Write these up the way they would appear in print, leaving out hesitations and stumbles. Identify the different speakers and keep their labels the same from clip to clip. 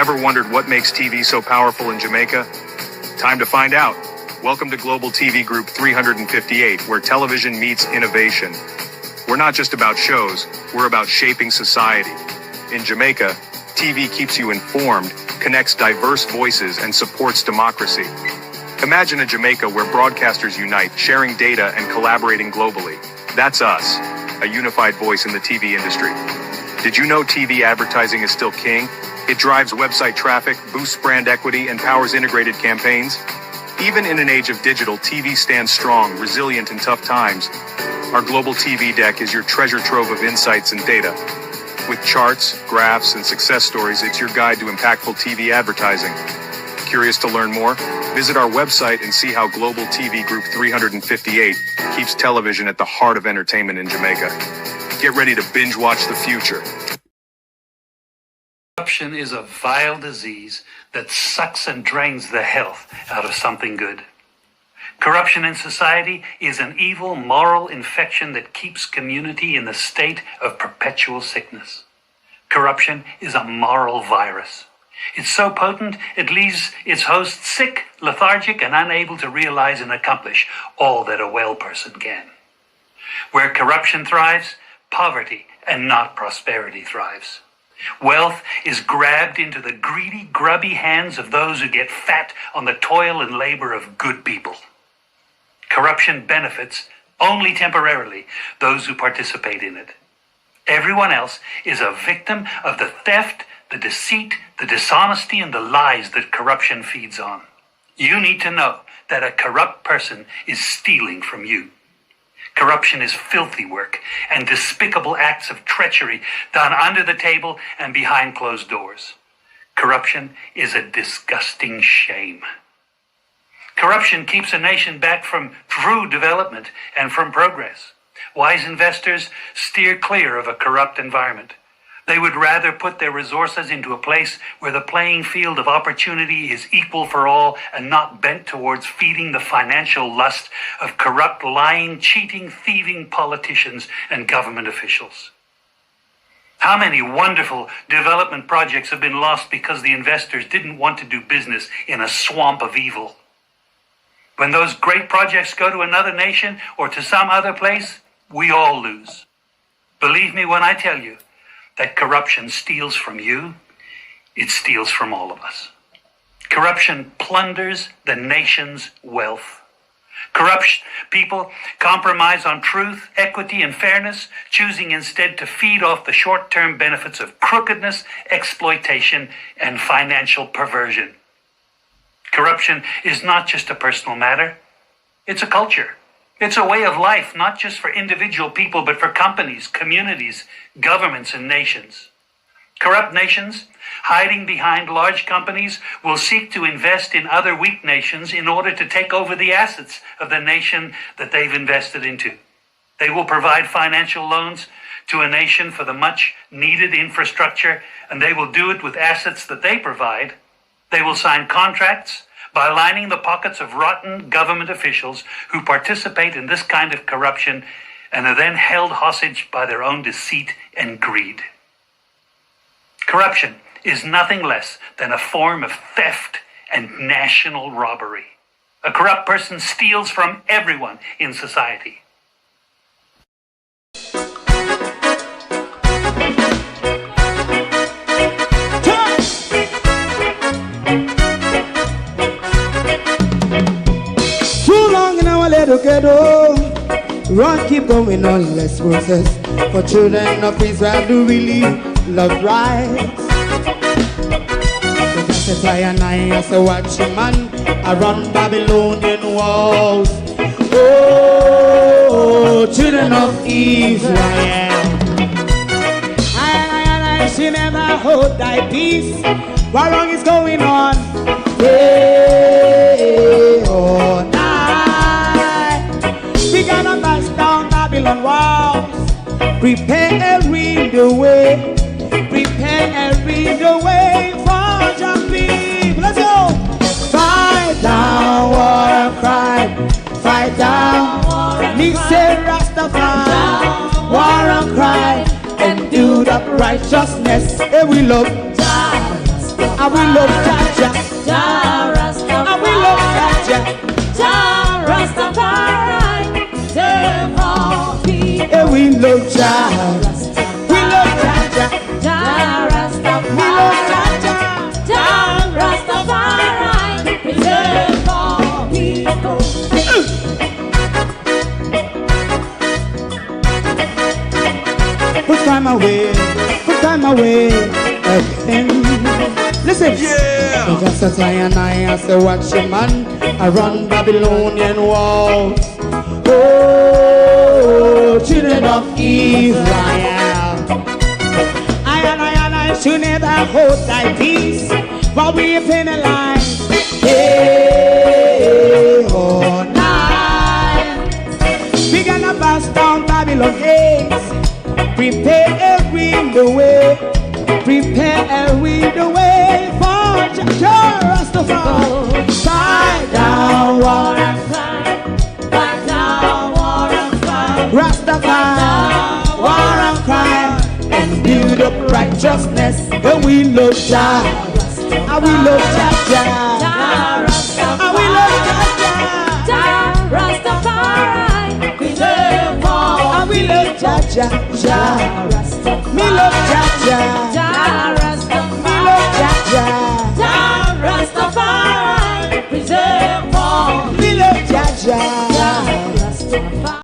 Speaker 1: Ever wondered what makes TV so powerful in Jamaica? Time to find out. Welcome to Global TV Group 358, where television meets innovation. We're not just about shows, we're about shaping society. In Jamaica, TV keeps you informed, connects diverse voices, and supports democracy. Imagine a Jamaica where broadcasters unite, sharing data and collaborating globally. That's us, a unified voice in the TV industry. Did you know TV advertising is still king? It drives website traffic, boosts brand equity, and powers integrated campaigns. Even in an age of digital, TV stands strong, resilient in tough times. Our Global TV deck is your treasure trove of insights and data. With charts, graphs, and success stories, it's your guide to impactful TV advertising. Curious to learn more? Visit our website and see how Global TV Group 358 keeps television at the heart of entertainment in Jamaica. Get ready to binge watch the future.
Speaker 2: Corruption is a vile disease that sucks and drains the health out of something good. Corruption in society is an evil moral infection that keeps community in a state of perpetual sickness. Corruption is a moral virus. It's so potent, it leaves its host sick, lethargic, and unable to realize and accomplish all that a well person can. Where corruption thrives, poverty and not prosperity thrives. Wealth is grabbed into the greedy, grubby hands of those who get fat on the toil and labor of good people. Corruption benefits only temporarily those who participate in it. Everyone else is a victim of the theft, the deceit, the dishonesty, and the lies that corruption feeds on. You need to know that a corrupt person is stealing from you. Corruption is filthy work and despicable acts of treachery done under the table and behind closed doors. Corruption is a disgusting shame. Corruption keeps a nation back from true development and from progress. Wise investors steer clear of a corrupt environment. They would rather put their resources into a place where the playing field of opportunity is equal for all and not bent towards feeding the financial lust of corrupt, lying, cheating, thieving politicians and government officials. How many wonderful development projects have been lost because the investors didn't want to do business in a swamp of evil? When those great projects go to another nation or to some other place, we all lose. Believe me when I tell you that corruption steals from you, it steals from all of us. Corruption plunders the nation's wealth. Corrupt people compromise on truth, equity, and fairness, choosing instead to feed off the short-term benefits of crookedness, exploitation, and financial perversion. Corruption is not just a personal matter, it's a culture. It's a way of life, not just for individual people, but for companies, communities, governments, and nations. Corrupt nations, hiding behind large companies, will seek to invest in other weak nations in order to take over the assets of the nation that they've invested into. They will provide financial loans to a nation for the much-needed infrastructure, and they will do it with assets that they provide. They will sign contracts by lining the pockets of rotten government officials who participate in this kind of corruption and are then held hostage by their own deceit and greed. Corruption is nothing less than a form of theft and national robbery. A corrupt person steals from everyone in society.
Speaker 3: Together, run, keep going on, let's process. For children of Israel do really love rights. So just as I and I as a watchman around Babylonian walls. Oh, children of Israel, I shall never hold thy peace while wrong is going on. Hey, oh, we gotta bash down Babylon walls. Preparing the way. Preparing the way for your people. Let's go. Fight down war cry. Fight down. Me say Rastafari. War and cry. And do the righteousness. And we love. And we love Jaja.
Speaker 4: Jah Rastafari.
Speaker 3: And we love Jaja.
Speaker 4: Jah Rastafari. Save all people.
Speaker 3: And we love Jaja. We love Jaja.
Speaker 4: Jah Rastafari.
Speaker 3: We love Jaja.
Speaker 4: Jah Rastafari. Preserve all people.
Speaker 3: Put time away again. Listen,
Speaker 1: Yeah.
Speaker 3: just as I and I as a watchman around Babylonian walls. Oh, children of Israel, I should never hold thy peace while we penalize. Hey, oh, night. We gonna bust down Babylon gates. Prepare the way. Prepare the way for Jah Rastafari. Fight down war and
Speaker 4: Fight down war and fight.
Speaker 3: Rastafari, war and crime, and build up righteousness. And we love Jah, and we love Jah,
Speaker 4: Jah
Speaker 3: and we love
Speaker 4: Rastafari.
Speaker 3: Jah,
Speaker 4: Jah Rastafari. Preserve all.
Speaker 3: and we love Jah.
Speaker 4: Jah Rastafari.
Speaker 3: Me love Jah.
Speaker 4: Jah Rastafari.
Speaker 3: Me love Jah.
Speaker 4: Jah Rastafari. Preserve all.
Speaker 3: Me love Jah.
Speaker 4: Jah Rastafari.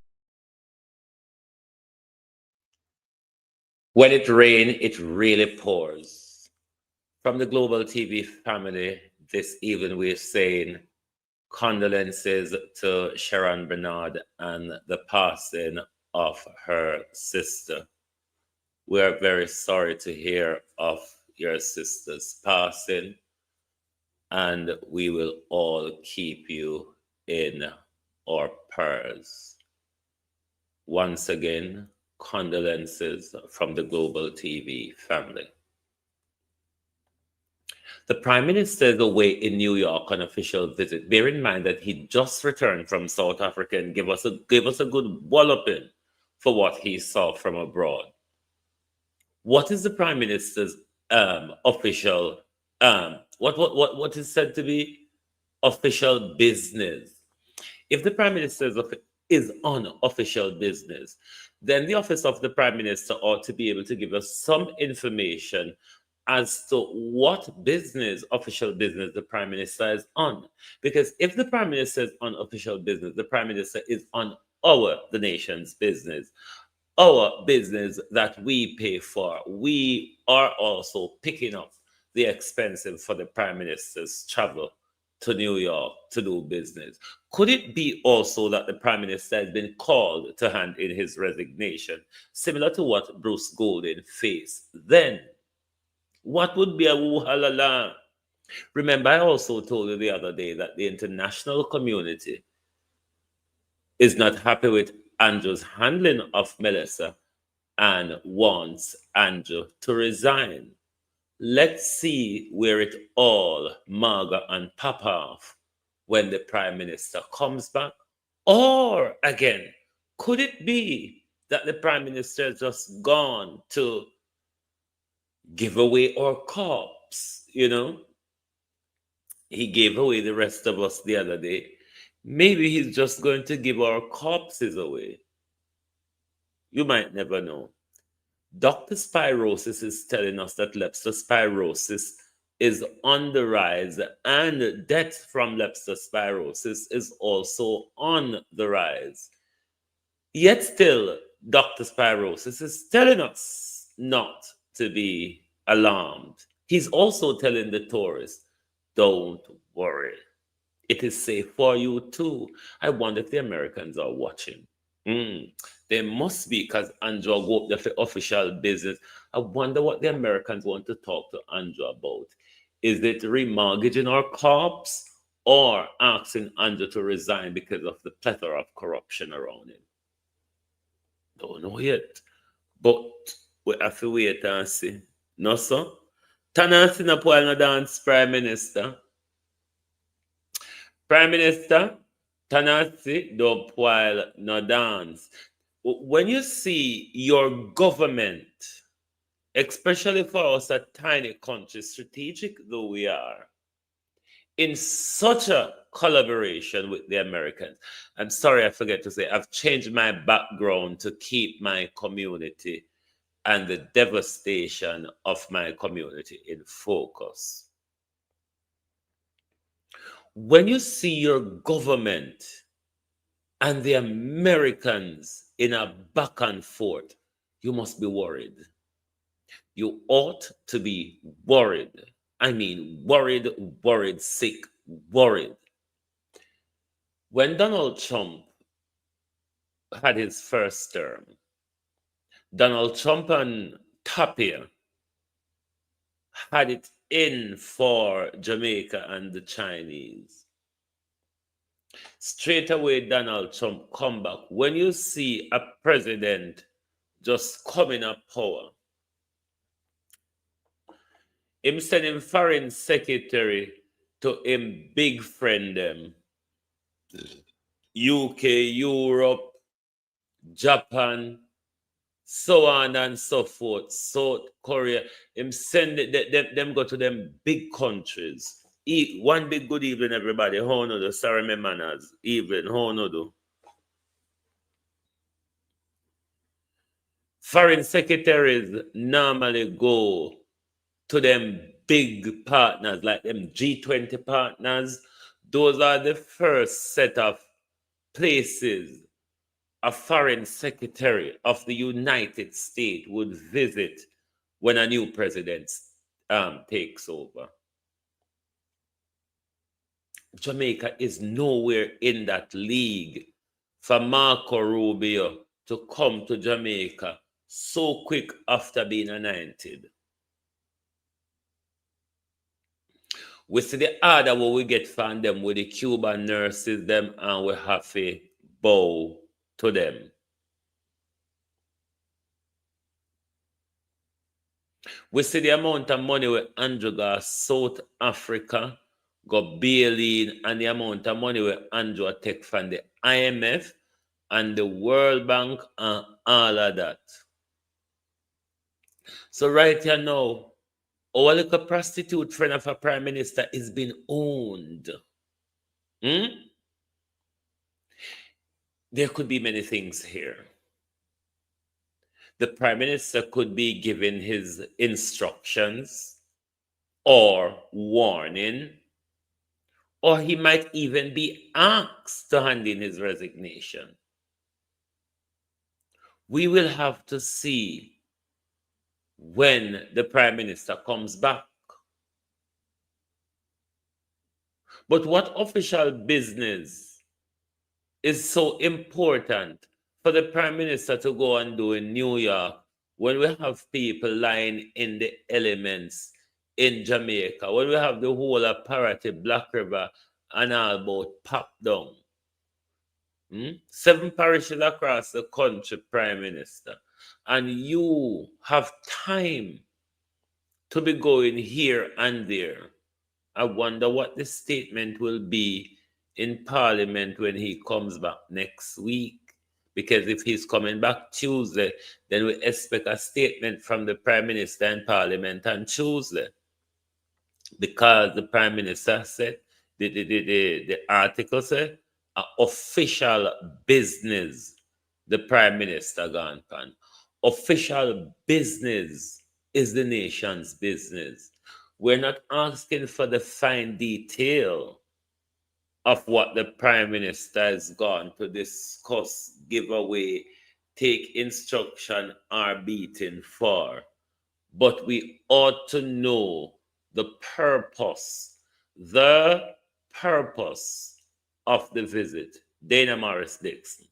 Speaker 5: When it rains, it really pours. From the Global TV family, this evening we're saying condolences to Sharon Bernard and the passing of her sister. We are very sorry to hear of your sister's passing, and we will all keep you in our prayers. Once again, condolences from the Global TV family. The Prime Minister is away in New York on official visit. Bear in mind that he just returned from South Africa and gave us a good walloping for what he saw from abroad. What is the Prime Minister's official what is said to be official business? If the Prime Minister is on official business, then the office of the Prime Minister ought to be able to give us some information as to what business, official business, the Prime Minister is on. Because if the Prime Minister is on official business, the Prime Minister is on the nation's business, our business that we pay for. We are also picking up the expenses for the Prime Minister's travel to New York to do business. Could it be also that the Prime Minister has been called to hand in his resignation, similar to what Bruce Golding faced then? What would be a woo-ha-la-la? Remember, I also told you the other day that the international community is not happy with Andrew's handling of Melissa and wants Andrew to resign. Let's see where it all maga and pop off when the Prime Minister comes back. Or again, could it be that the Prime Minister has just gone to give away our corpse? You know, he gave away the rest of us the other day. Maybe he's just going to give our corpses away. You might never know. Dr. Spirosis is telling us that leptospirosis is on the rise, and death from leptospirosis is also on the rise. Yet still, Dr. Spirosis is telling us not to be alarmed. He's also telling the tourists, don't worry. It is safe for you too. I wonder if the Americans are watching. They must be, because Andrew go up there for official business. I wonder what the Americans want to talk to Andrew about. Is it remortgaging our corpse or asking Andrew to resign because of the plethora of corruption around him? Don't know yet. But we have to wait and see. No, sir? Tanasi na po no dance, Prime Minister. Prime Minister, Tanasi do while no dance. When you see your government especially for us, a tiny country, strategic though we are, in such a collaboration with the Americans. I'm sorry, I forget to say, I've changed my background to keep my community and the devastation of my community in focus. When you see your government and the Americans in a back and forth, you must be worried. You ought to be worried. I mean, worried, sick, worried. When Donald Trump had his first term, Donald Trump and Tapia had it in for Jamaica and the Chinese. Straight away, Donald Trump come back. When you see a president just coming up power, him sending foreign secretary to him big friend them, UK, Europe, Japan, so on and so forth, South Korea. Him send them go to them big countries. One big good evening, everybody. How no do? Sorry, my manners. Evening. How no do? Foreign secretaries normally go to them big partners, like them G20 partners. Those are the first set of places a foreign secretary of the United States would visit when a new president takes over. Jamaica is nowhere in that league. For Marco Rubio to come to Jamaica so quick after being anointed. We see the order what we get from them with the Cuban nurses them, and we have to bow to them. We see the amount of money where Andrew got South Africa go bailing, and the amount of money where Andrew take from the IMF and the World Bank and all of that. So right here now, our little prostitute friend of a prime minister is being owned. There could be many things here. The prime minister could be given his instructions or warning, or he might even be asked to hand in his resignation. We will have to see when the prime minister comes back. But what official business is so important for the prime minister to go and do in New York when we have people lying in the elements in Jamaica, when we have the whole apparative Black River and all about popped down? 7 parishes across the country, prime minister, and you have time to be going here and there. I wonder what the statement will be in Parliament when he comes back next week. Because if he's coming back Tuesday, then we expect a statement from the Prime Minister in Parliament on Tuesday. Because the Prime Minister said, the article said, official business, the Prime Minister gone pan. Official business is the nation's business. We're not asking for the fine detail of what the Prime Minister has gone to discuss, give away, take instruction, or beating for. But we ought to know the purpose of the visit. Dana Morris Dixon.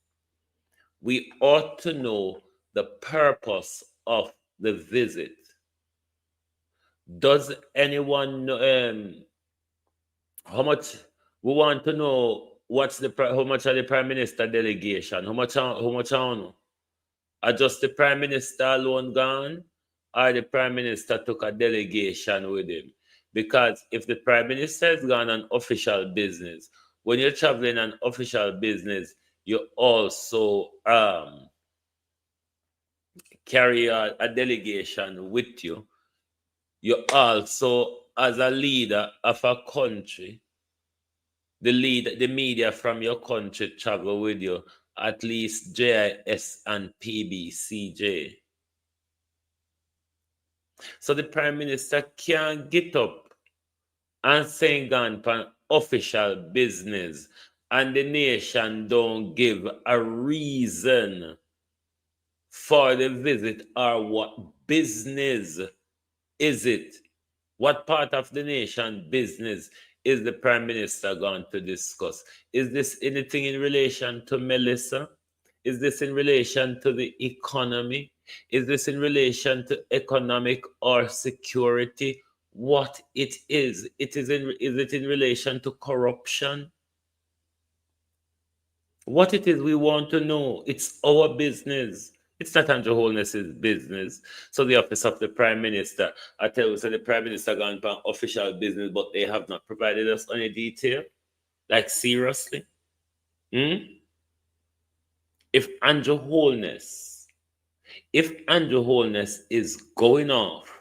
Speaker 5: We ought to know the purpose of the visit. Does anyone know how much we want to know? How much of the Prime Minister delegation? How much I know? Are just the Prime Minister alone gone, or the Prime Minister took a delegation with him? Because if the Prime Minister is gone on official business, when you're traveling on official business, you also carry a delegation with you, you also, as a leader of a country, the media from your country travel with you, at least JIS and PBCJ. So the Prime Minister can't get up and say gone for official business and the nation don't give a reason for the visit, or what business is it? What part of the nation business is the Prime Minister going to discuss? Is this anything in relation to Melissa? Is this in relation to the economy? Is this in relation to economic or security? What it is? Is it in relation to corruption? What it is we want to know. It's our business. It's not Andrew Holness's business. So the office of the Prime Minister, I tell you, so the Prime Minister gone for official business, but they have not provided us any detail. Like seriously? If Andrew Holness is going off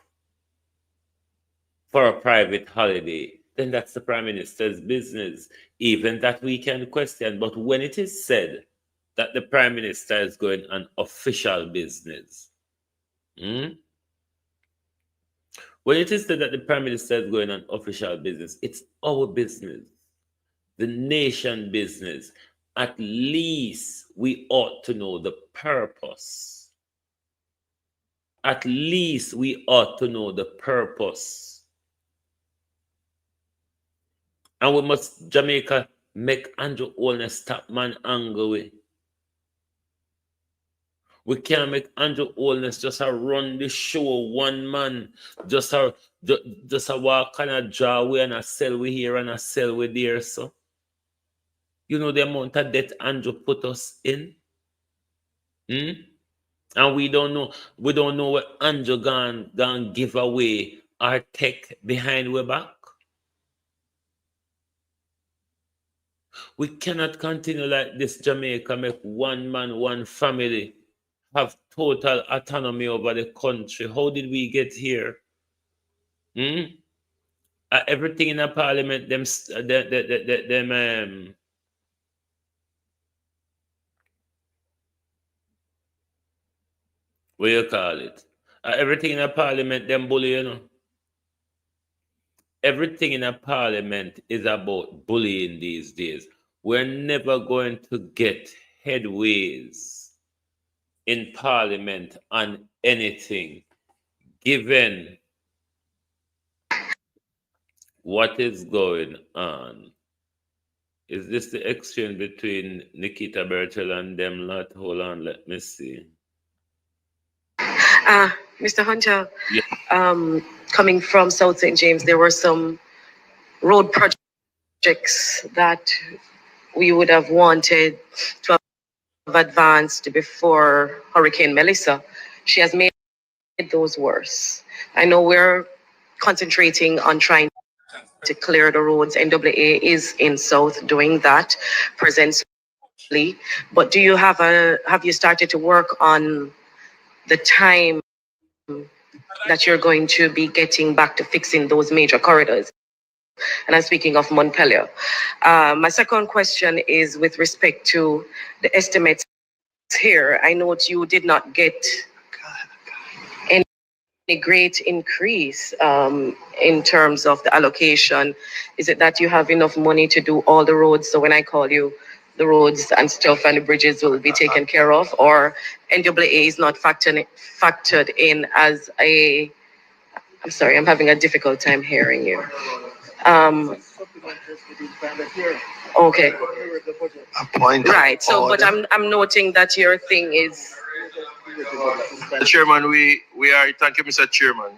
Speaker 5: for a private holiday, then that's the Prime Minister's business. Even that we can question. But when it is said that the Prime Minister is going on official business, when it is said that the Prime Minister is going on official business, it's our business, the nation business. At least we ought to know the purpose. At least we ought to know the purpose. And we must, Jamaica, make Andrew Holness stop man anger with. We can't make Andrew Holness just a run the show, one man, just a walk and a draw away and a sell we here and a sell we there. So, you know the amount of debt Andrew put us in? And we don't know what Andrew gone give away our tech behind we back. We cannot continue like this, Jamaica, make one man, one family have total autonomy over the country. How did we get here? Everything in the parliament, what you call it? Everything in the parliament, them bully, you know. Everything in a parliament is about bullying these days. We're never going to get headways in parliament on anything, given what is going on. Is this the exchange between Nikita Bertel and them lot? Hold on, let me see.
Speaker 6: Mr. Hunter,
Speaker 5: Yeah.
Speaker 6: coming from South St. James, there were some road projects that we would have wanted to have advanced before Hurricane Melissa. She has made those worse. I know we're concentrating on trying to clear the roads. NAA is in South doing that presently. But do you have you started to work on the time that you're going to be getting back to fixing those major corridors? And I'm speaking of Montpelier. My second question is with respect to the estimates here. I note you did not get any great increase in terms of the allocation. Is it that you have enough money to do all the roads? So when I call you, the roads and stuff and the bridges will be taken care of, or NAA is not factored in as a... I'm sorry, I'm having a difficult time hearing you. Okay. Right. So, but I'm noting that your thing is...
Speaker 7: Chairman, we are, thank you, Mr. Chairman.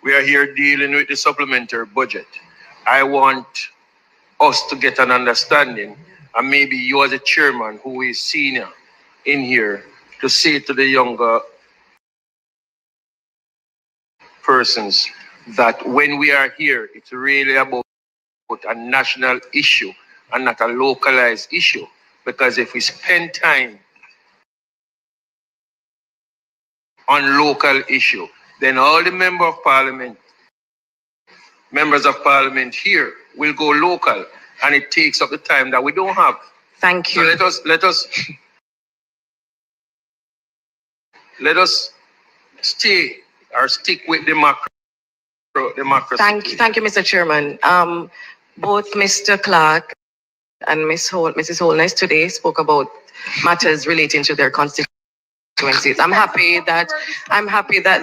Speaker 7: We are here dealing with the supplementary budget. I want us to get an understanding, and maybe you as a chairman who is senior in here, to say to the younger persons that when we are here, it's really about a national issue and not a localized issue. Because if we spend time on local issue. Then all the members of parliament here will go local, and it takes up the time that we don't have.
Speaker 6: Thank you.
Speaker 7: So let us stay or stick with democracy.
Speaker 6: Thank you, Mr. Chairman. Both Mr. Clark and Mrs. Holness today spoke about matters relating to their constituencies. I'm happy that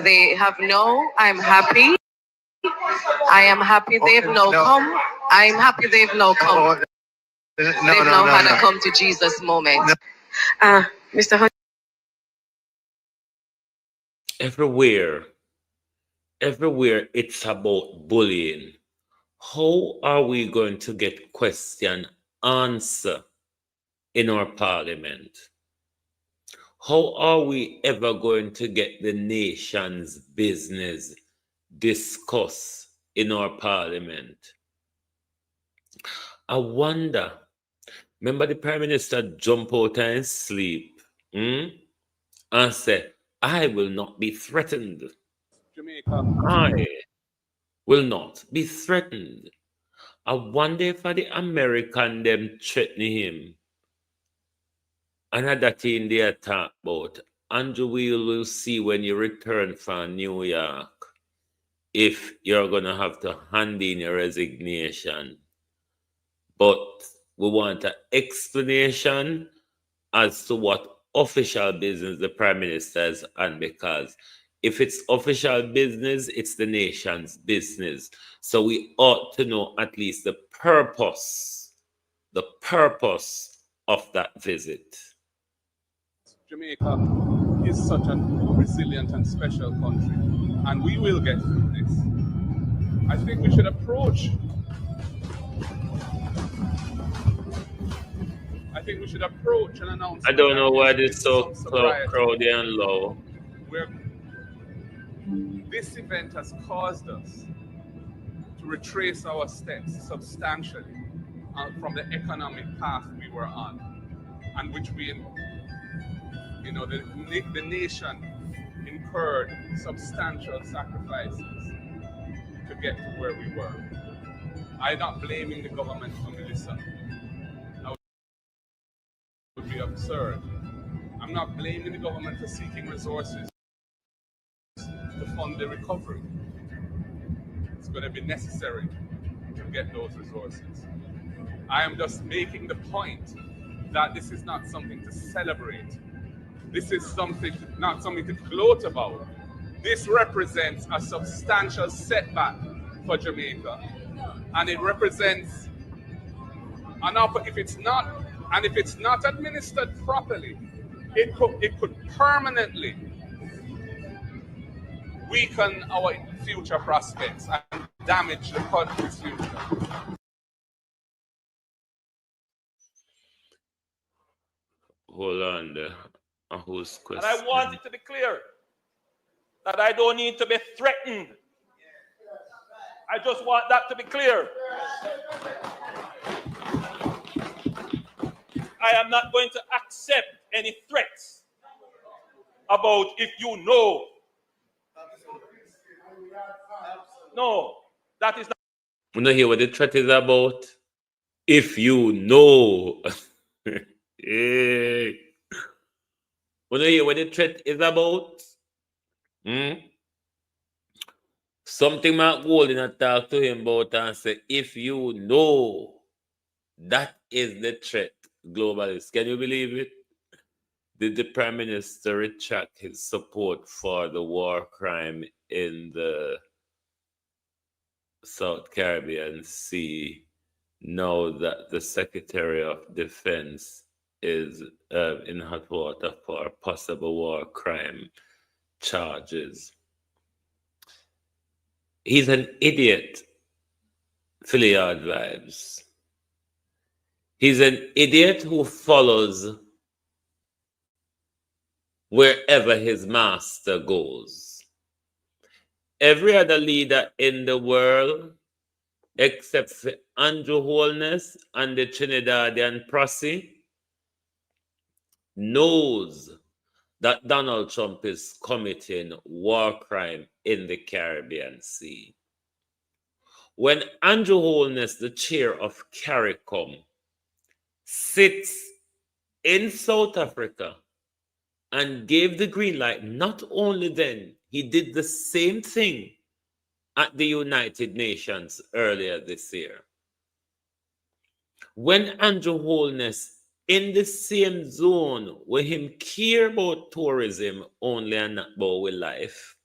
Speaker 6: they have no. I am happy they've no come. I'm happy they've no come. They've now had a come to Jesus moment. Mr. Hunt.
Speaker 5: Everywhere it's about bullying. How are we going to get question answer in our parliament? How are we ever going to get the nation's business discussed in our parliament? I wonder, remember the Prime Minister jump out of his sleep and say, I will not be threatened. I will not be threatened. I wonder if the American them threatening him. Another thing they talk about, Andrew, we will see when you return from New York if you're going to have to hand in your resignation. But we want an explanation as to what official business the Prime Minister is on, because if it's official business, it's the nation's business. So we ought to know at least the purpose of that visit.
Speaker 8: Jamaica is such a resilient and special country, and we will get through this. I think we should approach an announcement.
Speaker 5: I don't know why this is so crowded and low.
Speaker 8: This event has caused us to retrace our steps substantially from the economic path we were on, and which the nation incurred substantial sacrifices to get to where we were. I'm not blaming the government for Melissa. That would be absurd. I'm not blaming the government for seeking resources to fund the recovery. It's going to be necessary to get those resources. I am just making the point that this is not something to celebrate. This is not something to gloat about. This represents a substantial setback for Jamaica, and it represents an if it's not administered properly, it could permanently weaken our future prospects and damage the country's future.
Speaker 5: Hold on there. Whose question?
Speaker 9: And I want it to be clear that I don't need to be threatened. I just want that to be clear. I am not going to accept any threats about if you know. No, that is not.
Speaker 5: You know hear what the threat is about? If you know. Hey. You know hear what the threat is about? Something Mark Golden talk to him about and say, if you know, that is the threat, globalists. Can you believe it? Did the Prime Minister retract his support for the war crime in the South Caribbean Sea now that the Secretary of Defense is in hot water for possible war crime charges? He's an idiot, Philiard vibes. He's an idiot who follows wherever his master goes. Every other leader in the world, except for Andrew Holness and the Trinidadian Posse, knows that Donald Trump is committing war crime in the Caribbean Sea. When Andrew Holness, the chair of CARICOM, sits in South Africa and gave the green light, not only then, he did the same thing at the United Nations earlier this year. When Andrew Holness, in the same zone where him care about tourism only and not about with life,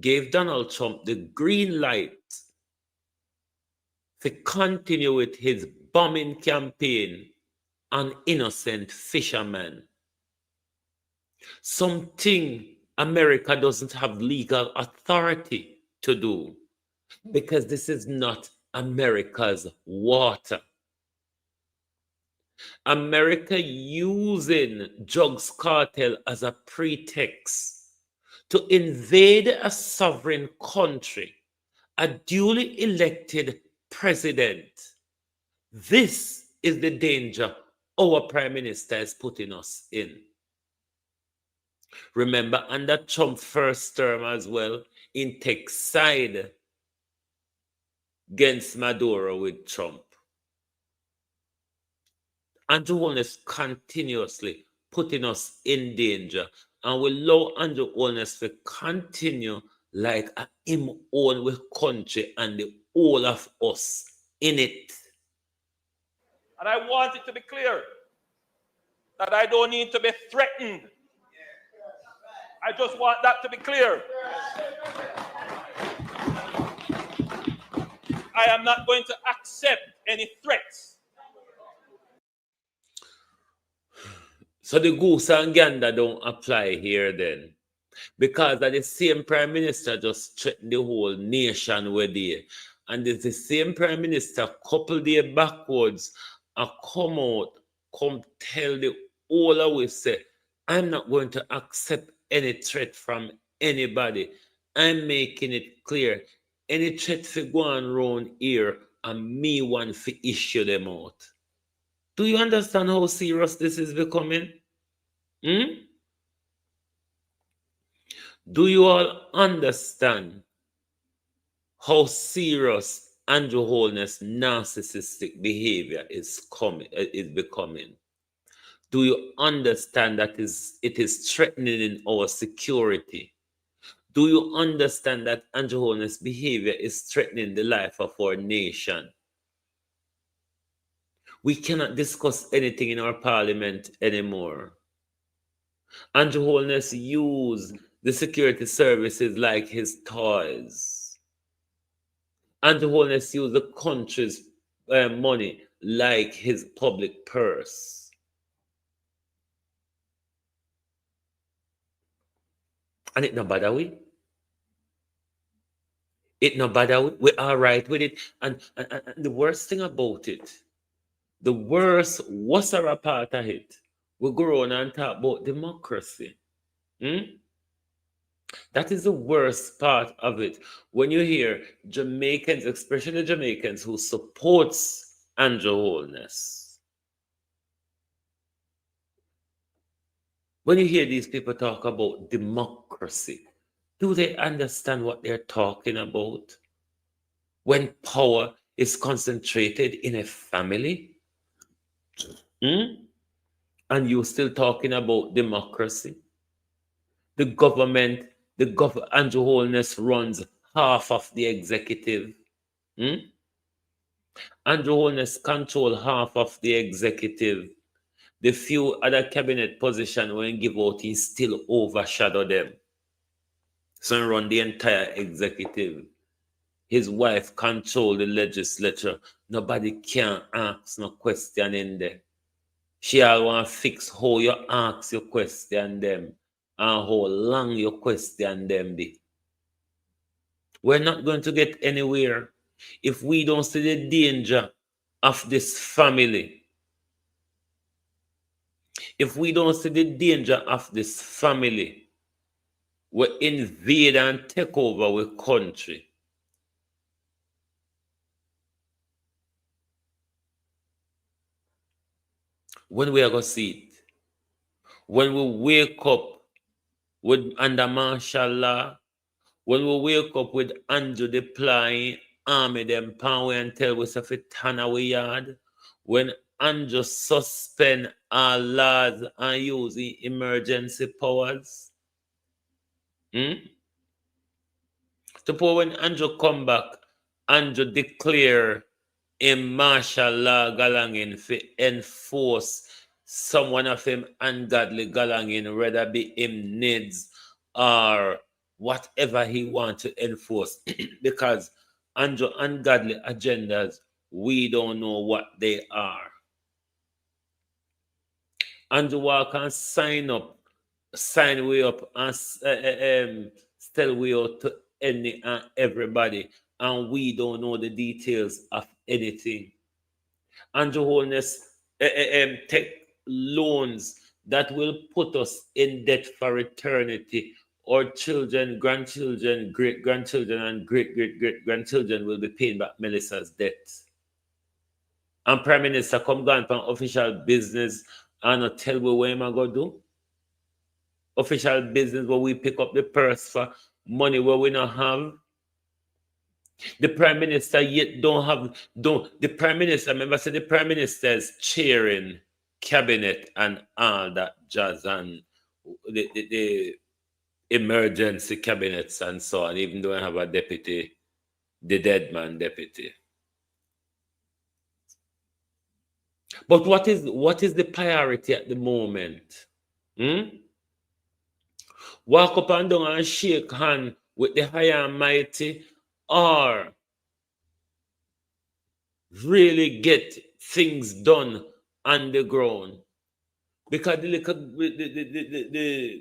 Speaker 5: gave Donald Trump the green light to continue with his bombing campaign on innocent fishermen. Something America doesn't have legal authority to do, because this is not America's water. America using drugs cartel as a pretext to invade a sovereign country, a duly elected president. This is the danger our prime minister is putting us in. Remember, under Trump's first term as well, he takes side against Maduro with Trump. Andrew Holness continuously putting us in danger, and we allow Andrew Holness to continue like him own with country and the all of us in it.
Speaker 9: And I want it to be clear that I don't need to be threatened. I just want that to be clear. I am not going to accept any threats.
Speaker 5: So the goose and gander don't apply here then, because that the same prime minister just threatened the whole nation with it. And it's the same prime minister couple days backwards and come tell the whole of we say, I'm not going to accept any threat from anybody. I'm making it clear. Any threat for go on round here, and me want to issue them out. Do you understand how serious this is becoming? Do you all understand how serious Andrew Holness' narcissistic behavior is becoming? Do you understand that it is threatening our security? Do you understand that Andrew Holness' behavior is threatening the life of our nation? We cannot discuss anything in our parliament anymore. Andrew Holness used the security services like his toys. Andrew Holness used the country's money like his public purse. And it no bother we. It no bother we. We're all right with it. And the worst thing about it, the worst part of it, we go on and talk about democracy. That is the worst part of it. When you hear Jamaicans, especially Jamaicans who supports Andrew Holness, when you hear these people talk about democracy, do they understand what they're talking about? When power is concentrated in a family? And you're still talking about democracy? The government, Andrew Holness runs half of the executive. Andrew Holness control half of the executive. The few other cabinet positions when give out, he still overshadow them. So he run the entire executive. His wife control the legislature. Nobody can ask no question in there. She all want to fix how you ask your question them and how long your question them be. We're not going to get anywhere if we don't see the danger of this family. If we don't see the danger of this family, we invade and take over our country. When we are going to see it? when we wake up with under martial law, when we wake up with Andrew deploying army them power and tell us if it turn away yard, when Andrew suspend our laws and using emergency powers, to pour when Andrew come back, Andrew declare a martial law galangin to enforce someone of him ungodly galangin, whether be him needs or whatever he want to enforce. Because Andrew ungodly agendas, we don't know what they are. Andrew walk and sign way up and tell way out to any and everybody, and we don't know the details of anything. Andrew Holness take loans that will put us in debt for eternity. Our children, grandchildren, great grandchildren, and great great great grandchildren will be paying back Melissa's debt. And Prime Minister come down from official business and tell me what am I going to do? Official business where we pick up the purse for money where we don't have. The Prime Minister yet the Prime Minister, remember, say the Prime Minister is chairing cabinet and all that jazz and the emergency cabinets and so on, even though I have a deputy, the dead man deputy. But what is the priority at the moment? Walk up and down and shake hand with the high and mighty, or really get things done on the ground? Because the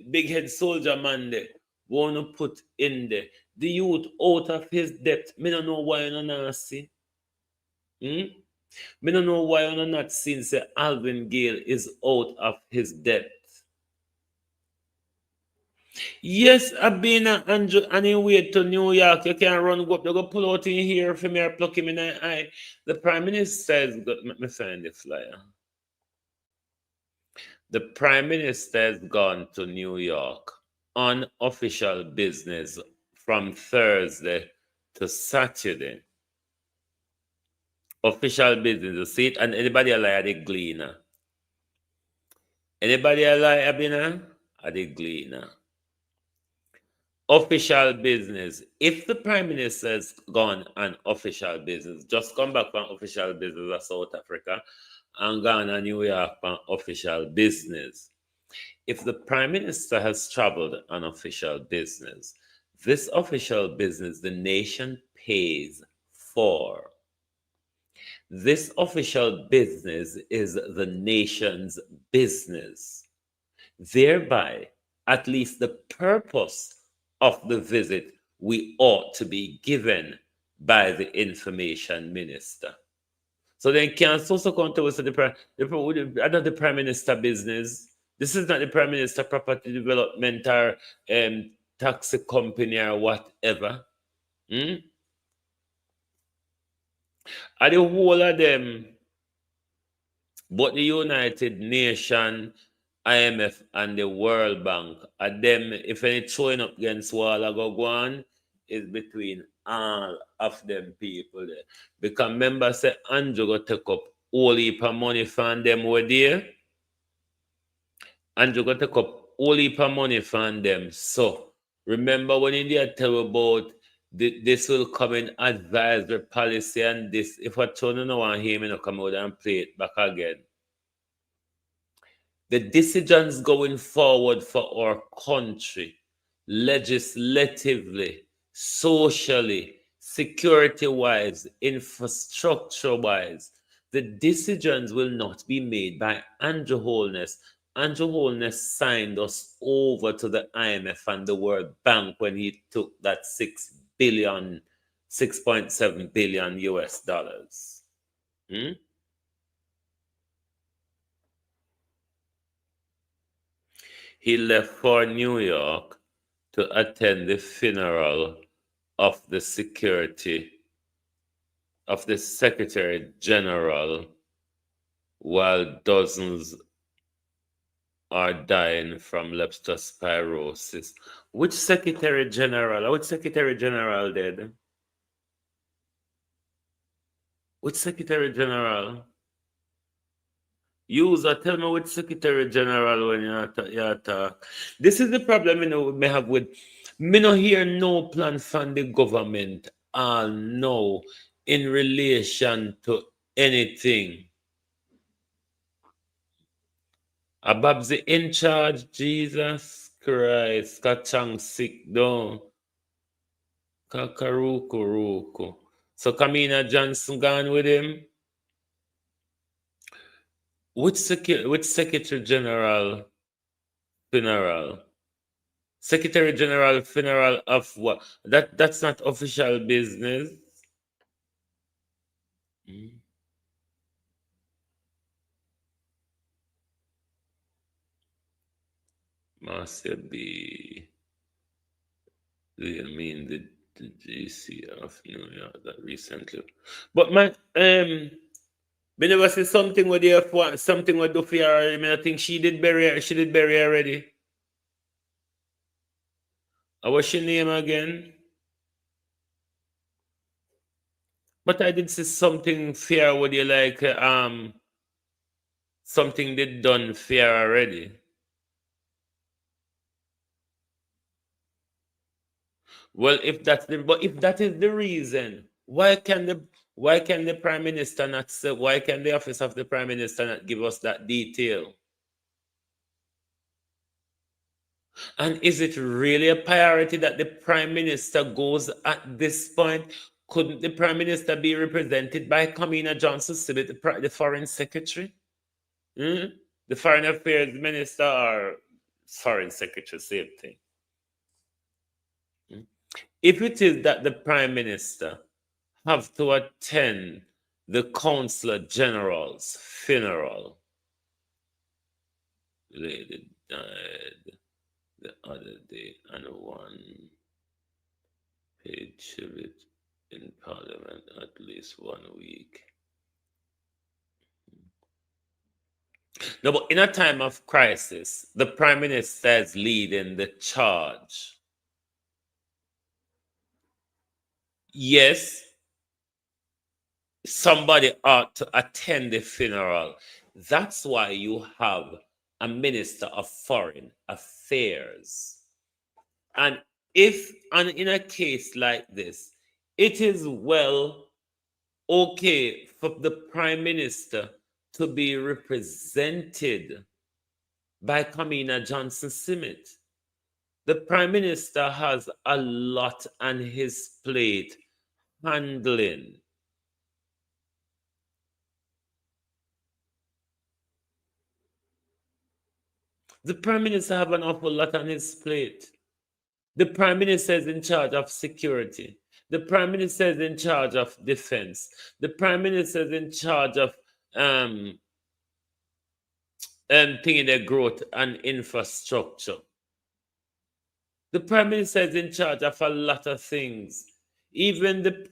Speaker 5: big head soldier man there want to put in there the youth out of his debt. Me don't know why you not see. Me don't know why you not seen say Alvin Gale is out of his debt. Yes, I've been on your way to New York. You can run go up, you go pull out in here for me or pluck him in the eye. The Prime Minister has got, let me find the flyer. The Prime Minister has gone to New York on official business from Thursday to Saturday. Official business, you see it? And anybody alive, the gleaner. Anybody alive, Abina? Are the gleaner. Official business. If the Prime Minister has gone on official business, just come back from official business of South Africa and gone to New York on official business. If the Prime Minister has traveled on official business, this official business the nation pays for. This official business is the nation's business. Thereby, at least the purpose of the visit we ought to be given by the information minister. So then can also come to us the Prime Minister business. This is not the Prime Minister property development or taxi company or whatever. Are the whole of them, but the United Nations, IMF, and the World Bank, are them, if any throwing up against wall I go on, is between all of them people there. Because remember, say Andrew go take up all heap of money from them were there. Andrew go take up all heap of money from them. So remember when India tell about this will come in advisory policy and this, if I turn no one hear me no come out and play it back again. The decisions going forward for our country, legislatively, socially, security-wise, infrastructure-wise, the decisions will not be made by Andrew Holness. Andrew Holness signed us over to the IMF and the World Bank when he took that 6.7 billion US dollars. He left for New York to attend the funeral of the Secretary General, while dozens are dying from leptospirosis. Which Secretary General? Which Secretary General did? Which Secretary General? User, tell me which Secretary General when you talk. This is the problem we may have with me no hear no plan from the government no in relation to anything. Abab's in charge, Jesus Christ, Kachang sick down. Kakaruku. So Kamina Johnson gone with him. Which Secretary General funeral? Secretary General funeral of what? That's not official business. Marcia B. Do you mean the GC of New York that recently? But my me never see something with the F1, something with Duffy already. I think she did bury already. What's she name again? But I did see something fair with you like something did done fair already. Well, if that is the reason, why can the Prime Minister not say, why can the office of the Prime Minister not give us that detail? And is it really a priority that the Prime Minister goes at this point? Couldn't the Prime Minister be represented by Kamina Johnson Smith, the Foreign Secretary? The Foreign Affairs Minister or Foreign Secretary, same thing. If it is that the Prime Minister have to attend the Consular General's funeral, lady died the other day, and one paid tribute in Parliament at least 1 week. No, but in a time of crisis, the Prime Minister is leading the charge. Yes, somebody ought to attend the funeral. That's why you have a Minister of Foreign Affairs. And in a case like this, it is okay for the Prime Minister to be represented by Kamina Johnson Smith. The Prime Minister has a lot on his plate handling. The Prime Minister have an awful lot on his plate. The Prime Minister is in charge of security. The Prime Minister is in charge of defense. The Prime Minister is in charge of thinking their growth and infrastructure. The Prime Minister is in charge of a lot of things. Even the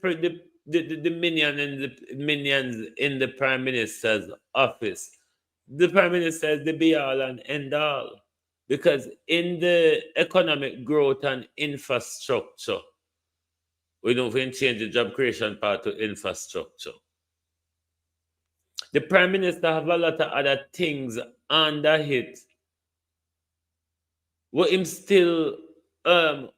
Speaker 5: minions in the Prime Minister's office. The Prime Minister is the be all and end all. Because in the economic growth and infrastructure, we don't even change the job creation part to infrastructure. The Prime Minister have a lot of other things under it. What him still turn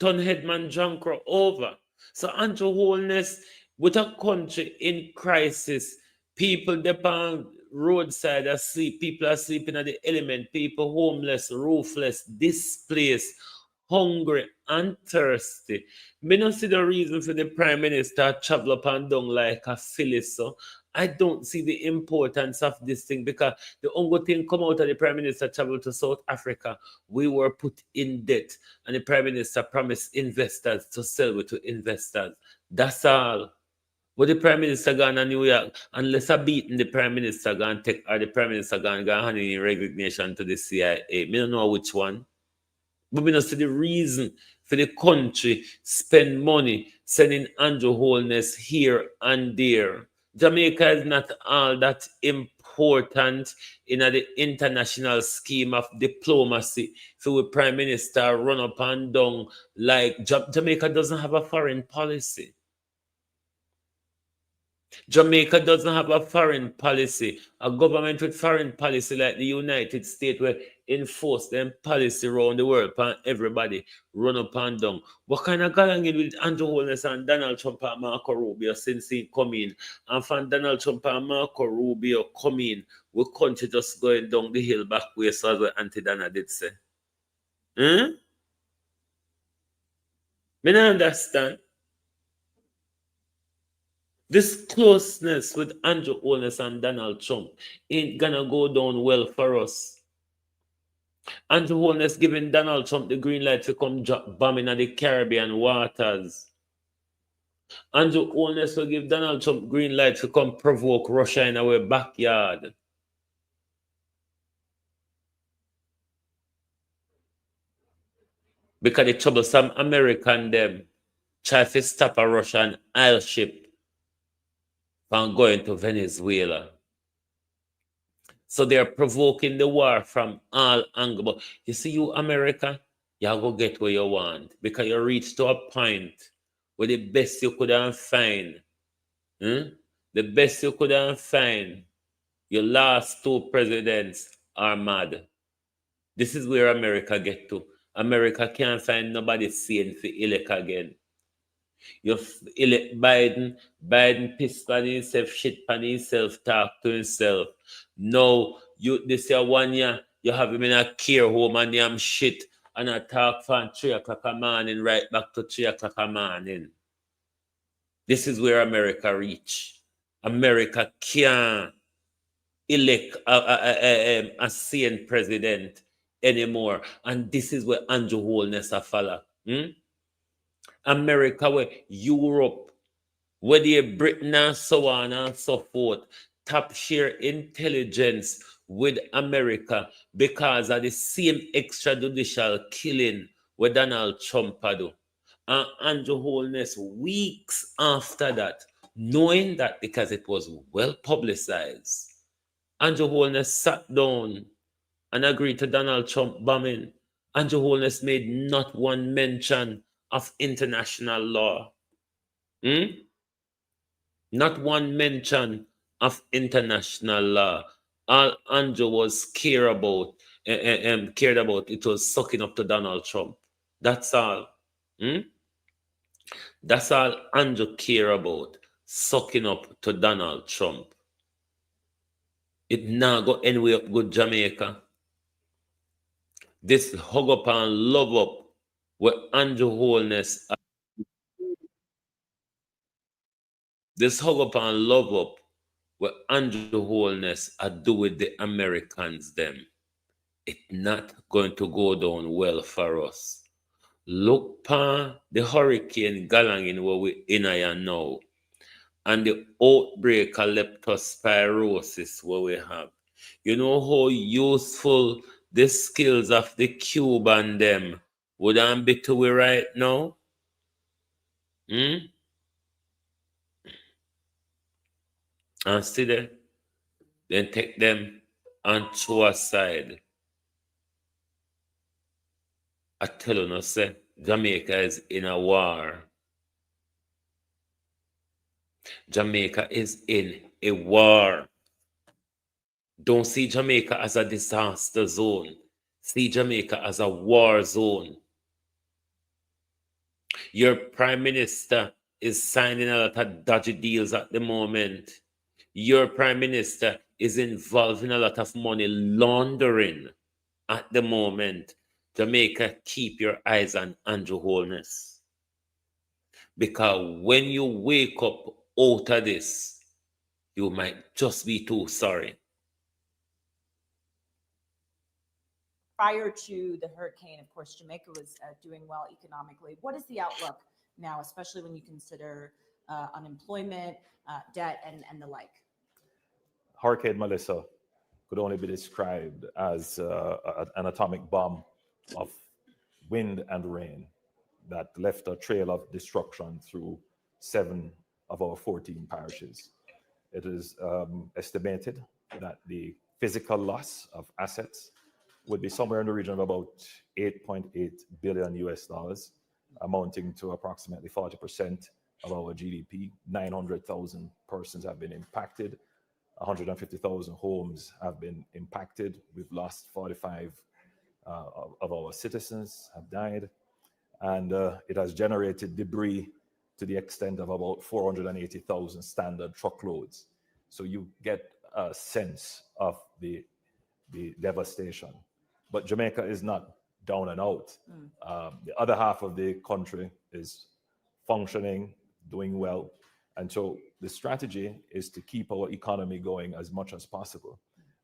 Speaker 5: headman Jankro over. So Andrew Holness, with a country in crisis, people depend roadside asleep, people are sleeping at the element, people homeless, roofless, displaced, hungry and thirsty. Me not see the reason for the Prime Minister travel up and down like a filly. So I don't see the importance of this thing because the only thing come out of the Prime Minister travel to South Africa, we were put in debt and the Prime Minister promised investors to sell it to investors. That's all. But the Prime Minister gone to New York, unless a beating the Prime Minister gone take or the Prime Minister gone hand in resignation to the CIA. Me don't know which one. But we don't see the reason for the country spend money sending Andrew Holness here and there. Jamaica is not all that important in the international scheme of diplomacy. So, the Prime Minister run up and down like Jamaica doesn't have a foreign policy. Jamaica doesn't have a foreign policy. A government with foreign policy like the United States will enforce them policy around the world and everybody run up and down. What kind of galangin with Andrew Holness and Donald Trump and Marco Rubio since he come in? And from Donald Trump and Marco Rubio come in, we country just going down the hill back way, so as what Auntie Dana did say. Hmm? Me not understand. This closeness with Andrew Holness and Donald Trump ain't gonna go down well for us. Andrew Holness giving Donald Trump the green light to come drop bombing at the Caribbean waters. Andrew Holness will give Donald Trump green light to come provoke Russia in our backyard. Because the troublesome American them try to stop a Russian oil ship from going to Venezuela. So they're provoking the war from all angles. But you see, you America, you go get what you want because you reach to a point where the best you could find, the best you could find, your last two presidents are mad. This is where America get to. America can't find nobody sane for elect again. You elect Biden, Biden pissed on himself, shit on himself, talk to himself. No, you this year 1 year, you have him in a care home and damn shit and I talk from 3 o'clock a morning right back to 3 o'clock a morning. This is where America reach. America can't elect a sane president anymore. And this is where Andrew Holness a follow. America, where Europe, where the Britain and so on and so forth, top share intelligence with America because of the same extrajudicial killing with Donald Trump do. And Andrew Holness, weeks after that, knowing that because it was well publicized, Andrew Holness sat down and agreed to Donald Trump bombing. Andrew Holness made not one mention of international law. Not one mention of international law. All Andrew was cared about it was sucking up to Donald Trump. That's all. That's all Andrew cared about, sucking up to Donald Trump. It now go anywhere up good Jamaica. This hug up and love up with Andrew Holness. This hug up and love up with Andrew Holness I do with the Americans them. It's not going to go down well for us. Look pa the hurricane galangin where we in here now. And the outbreak of leptospirosis where we have. You know how useful the skills of the Cuban them would be to we right now? And see them, then take them and throw aside. I tell you, no, say, Jamaica is in a war. Jamaica is in a war. Don't see Jamaica as a disaster zone. See Jamaica as a war zone. Your prime minister is signing a lot of dodgy deals at the moment. Your prime minister is involved in a lot of money laundering at the moment. Jamaica, keep your eyes on Andrew Holness. Because when you wake up out of this, you might just be too sorry.
Speaker 10: Prior to the hurricane, of course, Jamaica was doing well economically. What is the outlook now, especially when you consider unemployment, debt, and the like?
Speaker 11: Hurricane Melissa could only be described as an atomic bomb of wind and rain that left a trail of destruction through 7 of our 14 parishes. it is estimated that the physical loss of assets would be somewhere in the region of about 8.8 billion US dollars, amounting to approximately 40% of our GDP. 900,000 persons have been impacted. 150,000 homes have been impacted. We've lost 45 of our citizens have died. And it has generated debris to the extent of about 480,000 standard truckloads. So you get a sense of the devastation. But Jamaica is not down and out. The other half of the country is functioning, doing well. And so the strategy is to keep our economy going as much as possible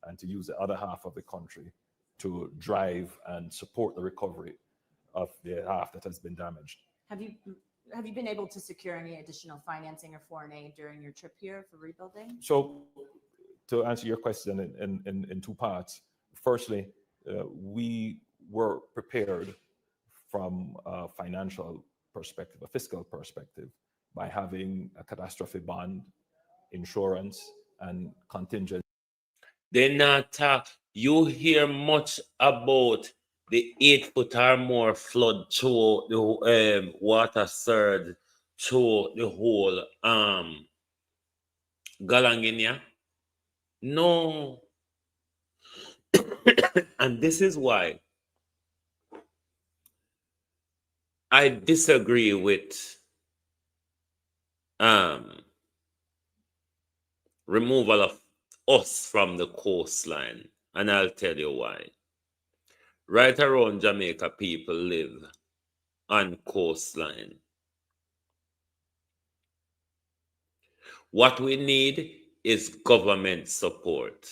Speaker 11: and to use the other half of the country to drive and support the recovery of the half that has been damaged.
Speaker 10: Have you been able to secure any additional financing or foreign aid during your trip here for rebuilding?
Speaker 11: So to answer your question in two parts, firstly, we were prepared from a financial perspective, a fiscal perspective, by having a catastrophe bond, insurance, and contingent.
Speaker 5: They not talk. You hear much about the 8 foot or more flood through the water surge through the whole Galanginia. No. And this is why I disagree with removal of us from the coastline, and I'll tell you why. Right around Jamaica, people live on coastline. What we need is government support.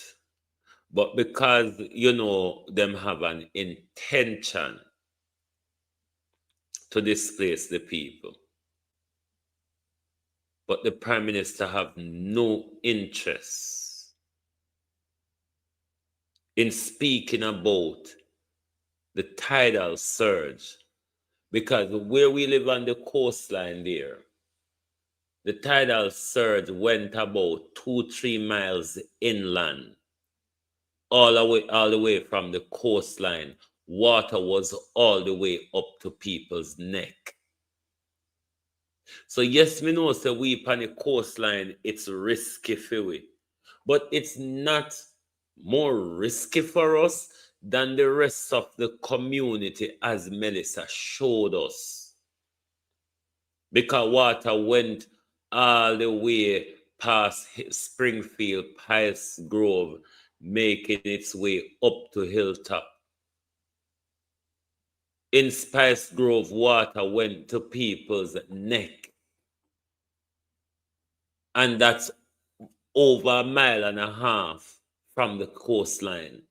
Speaker 5: But because, them have an intention to displace the people, but the Prime Minister have no interest in speaking about the tidal surge, because where we live on the coastline there, the tidal surge went about 2-3 miles inland, all the way from the coastline. Water was all the way up to people's neck. So yes, me know, so we on the coastline, it's risky for we. But it's not more risky for us than the rest of the community, as Melissa showed us. Because water went all the way past Springfield, Pice Grove, making its way up to Hilltop. In Spice Grove, water went to people's neck. And that's over 1.5 miles from the coastline.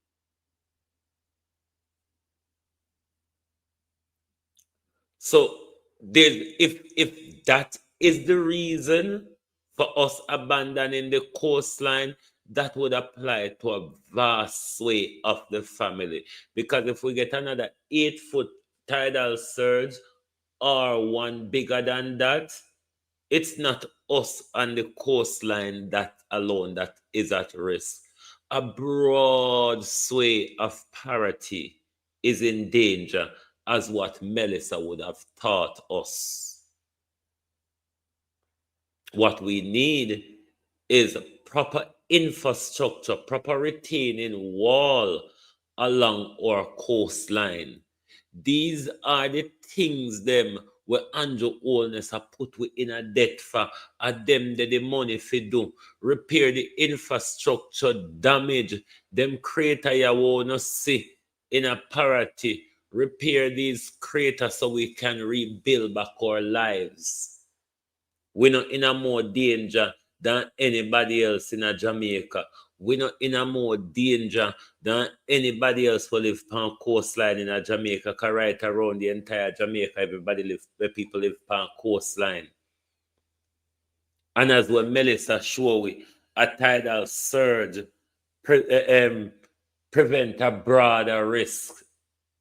Speaker 5: So if that is the reason for us abandoning the coastline, that would apply to a vast sway of the family. Because if we get another 8-foot tidal surge or one bigger than that, it's not us on the coastline that alone that is at risk. A broad sway of parity is in danger, as what Melissa would have taught us. What we need is proper infrastructure, proper retaining wall along our coastline. These are the things them where Andrew Holness have put we in a debt for, them the money for do, repair the infrastructure damage, them crater you wanna see in a parity, repair these craters so we can rebuild back our lives. We're not in a more danger than anybody else in a Jamaica. We're not in a more danger than anybody else who live on coastline in a Jamaica. Because right around the entire Jamaica, where people live on coastline. And as what Melissa showed we, a tidal surge prevent a broader risk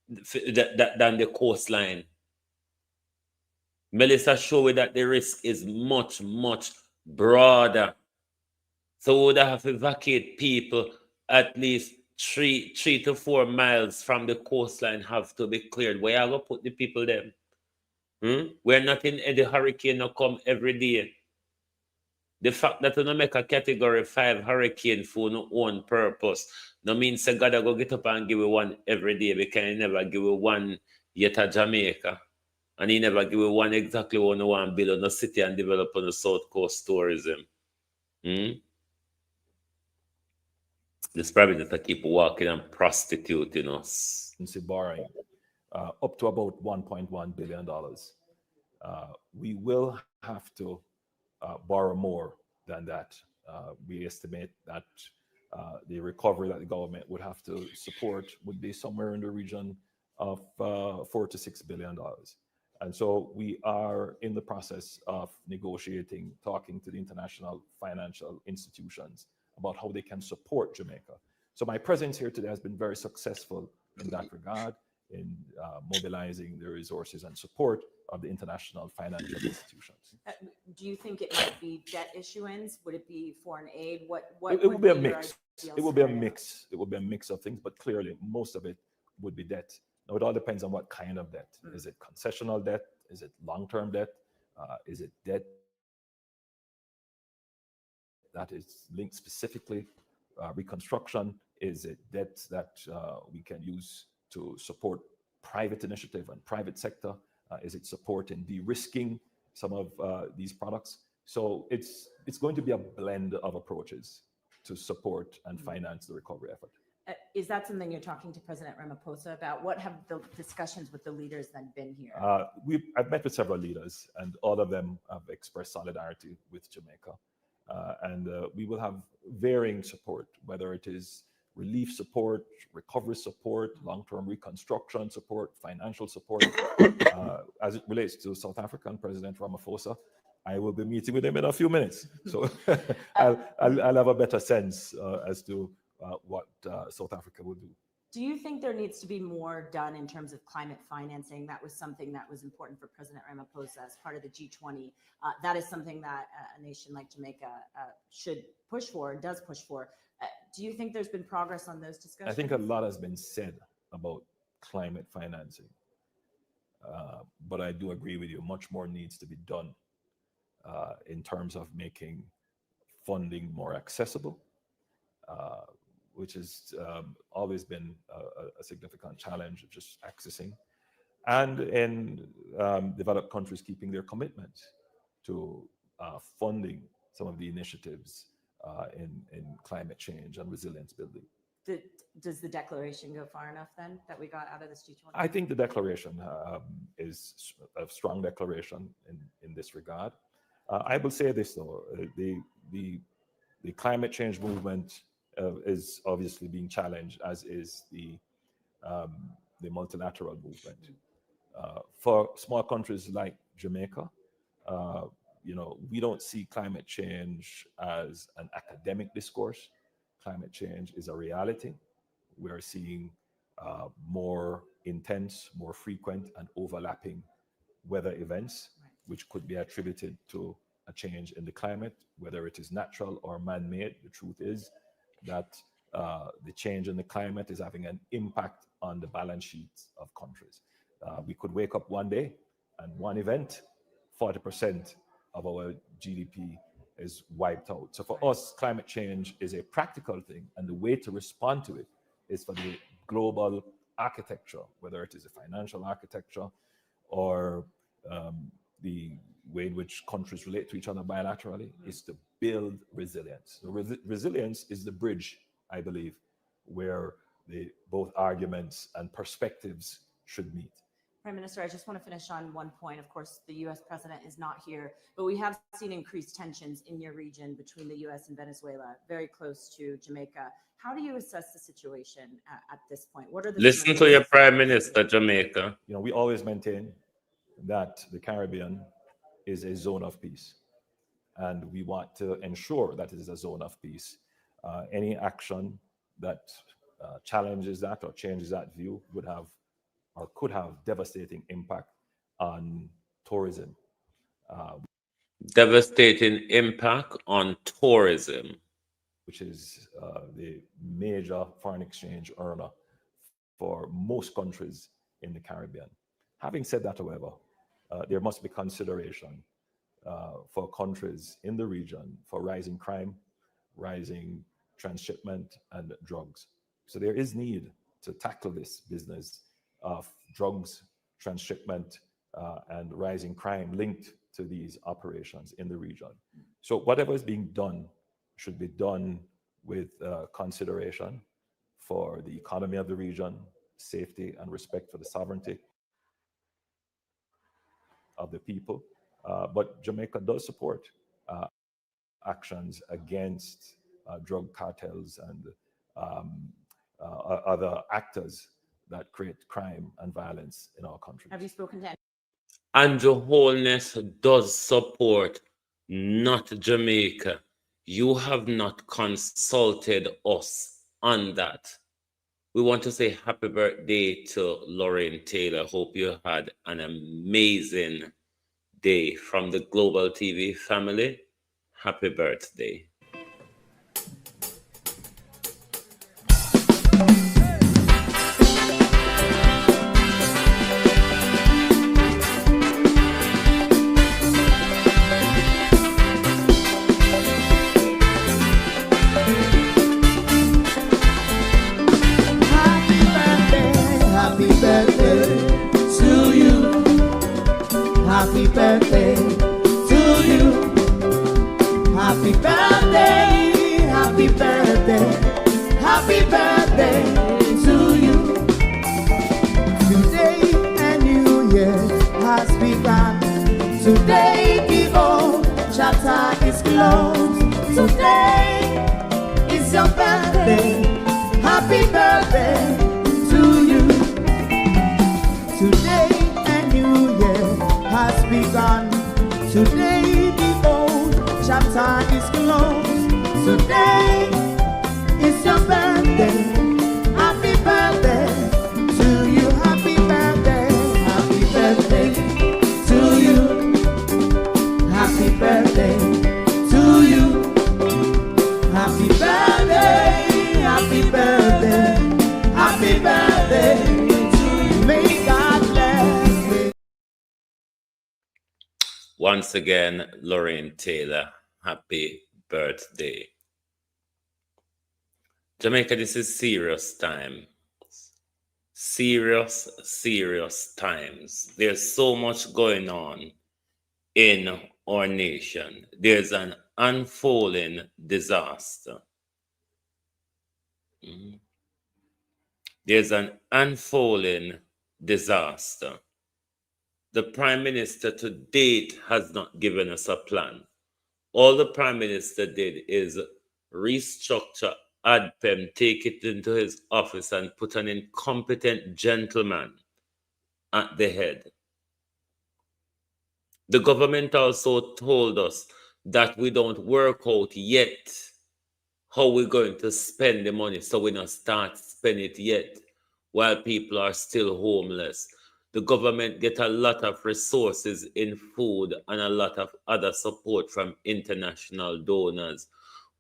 Speaker 5: than the coastline. Melissa showed that the risk is much, much broader So we would have to vacate people at least 3 to 4 miles from the coastline have to be cleared. Where are going to put the people there? We're not in the hurricane no come every day. The fact that we don't make a category 5 hurricane for no own purpose no means say God go get up and give you one every day because he never give you one yet at Jamaica. And he never give you one exactly what you want to build on the city and develop on the South Coast tourism. This probably that I keep walking and prostituting us.
Speaker 11: Borrowing up to about $1.1 billion. We will have to borrow more than that. We estimate that the recovery that the government would have to support would be somewhere in the region of $4 to $6 billion. And so we are in the process of negotiating, talking to the international financial institutions about how they can support Jamaica. So my presence here today has been very successful in that regard, in mobilizing the resources and support of the international financial institutions.
Speaker 10: Do you think it might be debt issuance? Would it be foreign aid?
Speaker 11: It will be a mix. It will be a mix. It will be a mix of things, but clearly most of it would be debt. Now it all depends on what kind of debt. Is it concessional debt? Is it long-term debt? Is it debt that is linked specifically reconstruction? Is it debt that we can use to support private initiative and private sector? Is it supporting de-risking some of these products? So it's going to be a blend of approaches to support and finance the recovery effort.
Speaker 10: Is that something you're talking to President Ramaphosa about? What have the discussions with the leaders then been here?
Speaker 11: I've met with several leaders, and all of them have expressed solidarity with Jamaica. And we will have varying support, whether it is relief support, recovery support, long-term reconstruction support, financial support. As it relates to South Africa and President Ramaphosa, I will be meeting with him in a few minutes. So I'll have a better sense as to what South Africa will do.
Speaker 10: Do you think there needs to be more done in terms of climate financing? That was something that was important for President Ramaphosa as part of the G20. That is something that a nation like Jamaica should push for and does push for. Do you think there's been progress on those discussions?
Speaker 11: I think a lot has been said about climate financing. But I do agree with you, much more needs to be done in terms of making funding more accessible, which has always been a significant challenge of just accessing, and in developed countries keeping their commitment to funding some of the initiatives in climate change and resilience building.
Speaker 10: Does the declaration go far enough then that we got out of this G20?
Speaker 11: I think the declaration is a strong declaration in this regard. I will say this though, the climate change movement is obviously being challenged, as is the multilateral movement. For small countries like Jamaica, we don't see climate change as an academic discourse. Climate change is a reality. We're seeing more intense, more frequent, and overlapping weather events, which could be attributed to a change in the climate, whether it is natural or man-made. The truth is that the change in the climate is having an impact on the balance sheets of countries. We could wake up one day and one event, 40% of our GDP is wiped out. So for us, climate change is a practical thing, and the way to respond to it is for the global architecture, whether it is a financial architecture or the way in which countries relate to each other bilaterally, is to build resilience. So resilience is the bridge, I believe, where both arguments and perspectives should meet.
Speaker 10: Prime Minister, I just want to finish on one point. Of course, the U.S. president is not here, but we have seen increased tensions in your region between the U.S. and Venezuela, very close to Jamaica. How do you assess the situation at this point? What are the
Speaker 5: Listen to your Prime Minister, Jamaica.
Speaker 11: We always maintain that the Caribbean is a zone of peace, and we want to ensure that it is a zone of peace. Any action that challenges that or changes that view would have or could have devastating impact on tourism.
Speaker 5: Devastating impact on tourism.
Speaker 11: which is the major foreign exchange earner for most countries in the Caribbean. Having said that, however, there must be consideration for countries in the region for rising crime, rising transshipment, and drugs. So there is need to tackle this business of drugs, transshipment, and rising crime linked to these operations in the region. So whatever is being done should be done with consideration for the economy of the region, safety and respect for the sovereignty of the people. But Jamaica does support actions against drug cartels and other actors that create crime and violence in our country.
Speaker 10: Have you spoken to
Speaker 5: Andrew Holness does support not Jamaica. You have not consulted us on that. We want to say happy birthday to Lorraine Taylor. Hope you had an amazing day from the Global TV family. Happy birthday.
Speaker 3: Happy birthday to you. Happy birthday to you. Happy birthday, happy birthday, happy birthday to you. Today a new year has begun. Today the old chapter is closed. Today is your birthday. Happy birthday to you. Today a new year has begun. Today the old chapter is closed. Today is your birthday. Happy birthday to you. Happy birthday. Happy birthday to you. Happy birthday to you. Happy birthday. Happy birthday. Happy birthday to you. May God bless you.
Speaker 5: Once again, Lorraine Taylor, happy birthday. Jamaica, this is serious time. Serious times. There's so much going on in our nation. There's an unfolding disaster. There's an unfolding disaster. The Prime Minister to date has not given us a plan. All the Prime Minister did is restructure ADPEM, take it into his office and put an incompetent gentleman at the head. The government also told us that we don't work out yet how we're going to spend the money, so we don't start spending it yet while people are still homeless. The government get a lot of resources in food and a lot of other support from international donors.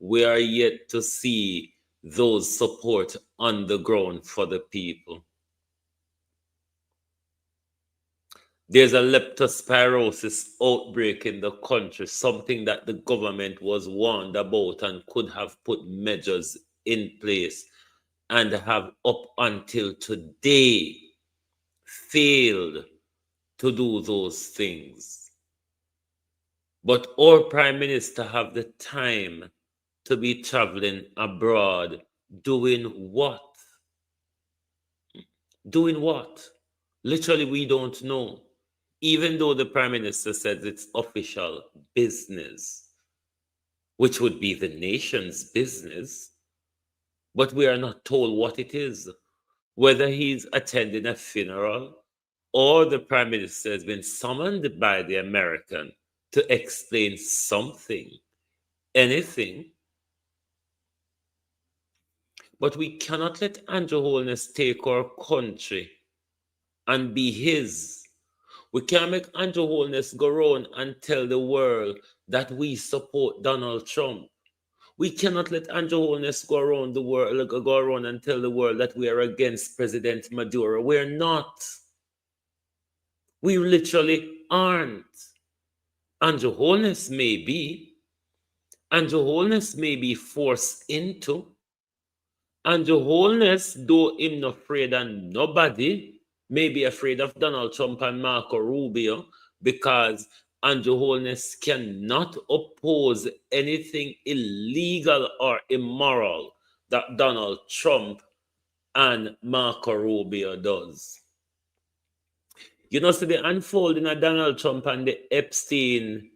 Speaker 5: We are yet to see those support on the ground for the people. There's a leptospirosis outbreak in the country, something that the government was warned about and could have put measures in place and have up until today failed to do those things. But our Prime Minister have the time to be traveling abroad doing what? Doing what? Literally, we don't know. Even though the Prime Minister says it's official business, which would be the nation's business, but we are not told what it is. Whether he's attending a funeral or the Prime Minister has been summoned by the American to explain something, anything. But we cannot let Andrew Holness take our country and be his. We can't make Andrew Holness go around and tell the world that we support Donald Trump. We cannot let Andrew Holness go around the world, go around and tell the world that we are against President Maduro. We're not. We literally aren't. Andrew Holness may be. Andrew Holness may be forced into. Andrew Holness, though him not afraid of nobody, may be afraid of Donald Trump and Marco Rubio, because Andrew Holness cannot oppose anything illegal or immoral that Donald Trump and Marco Rubio does. You know, see the unfolding of Donald Trump and the Epstein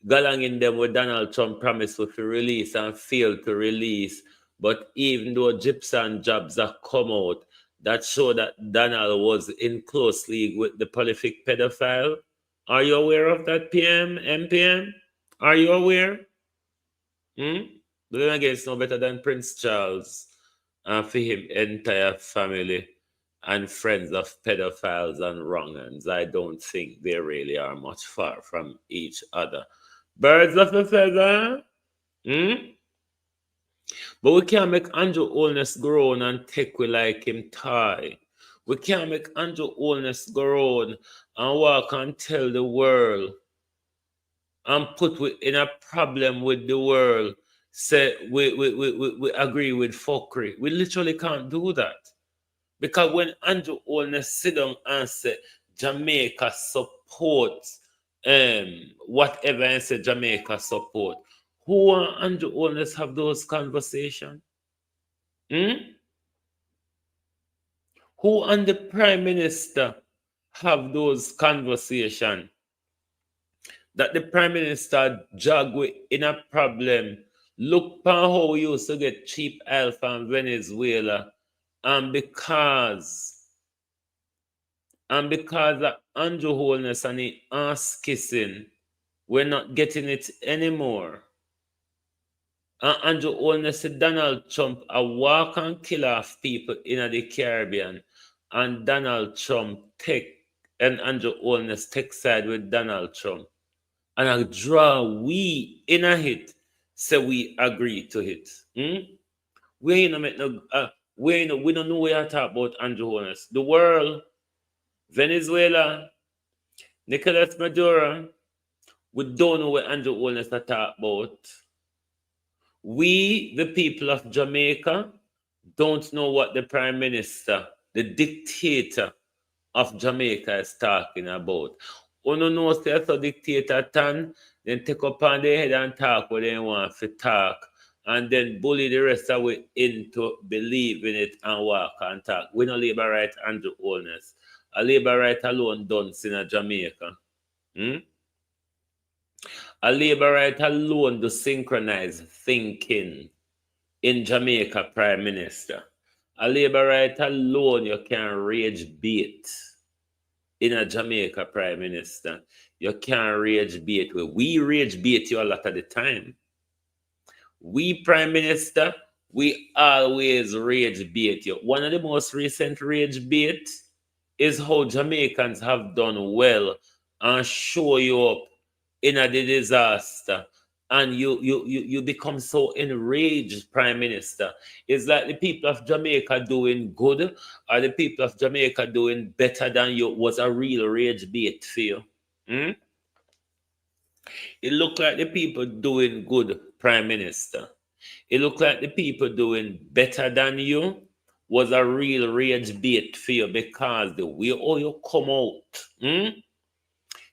Speaker 5: galang in them where Donald Trump promised to release and failed to release. But even though Gyps and Jobs have come out that show that Donald was in close league with the prolific pedophile. Are you aware of that, PM, MPM? Are you aware? But then again, it's no better than Prince Charles and for him entire family and friends of pedophiles and wrong-uns. I don't think they really are much far from each other. Birds of a feather. But we can't make Andrew Holness grown and take we like him tie. We can't make Andrew Holness grown and walk and tell the world and put we in a problem with the world. Say we agree with fuckery. We literally can't do that. Because when Andrew Holness sit down and say Jamaica supports whatever and say Jamaica support, who and Andrew Holness have those conversations? Who and the Prime Minister have those conversations? That the Prime Minister jog with in a problem. Look upon how we used to get cheap oil from Venezuela. And because of Andrew Holness and the ass kissing, we're not getting it anymore. And Andrew Holness said Donald Trump a walk and kill off people in the Caribbean. And Donald Trump and Andrew Holness take side with Donald Trump. And I draw we in a hit, so we agree to it. We don't know we don't know what you talk about Andrew Holness. The world, Venezuela, Nicolas Maduro, we don't know what Andrew Holness talk about. We, the people of Jamaica, don't know what the Prime Minister, the dictator of Jamaica is talking about. Uno know say so dictator tan, then take up on their head and talk what they want to talk, and then bully the rest of it into believing it and walk and talk. We no labor right Andrew Holness. A labor right alone done in Jamaica. A labor right alone to synchronize thinking in Jamaica Prime Minister. A labor right alone you can rage bait in a Jamaica Prime Minister. You can't rage bait. We rage bait you a lot of the time. We Prime Minister, we always rage bait you. One of the most recent rage bait is how Jamaicans have done well and show you up in a disaster. And you become so enraged, Prime Minister. It's like the people of Jamaica doing good or the people of Jamaica doing better than you was a real rage bait for you. It looked like the people doing good, Prime Minister. It looked like the people doing better than you was a real rage bait for you, because the way how you come out,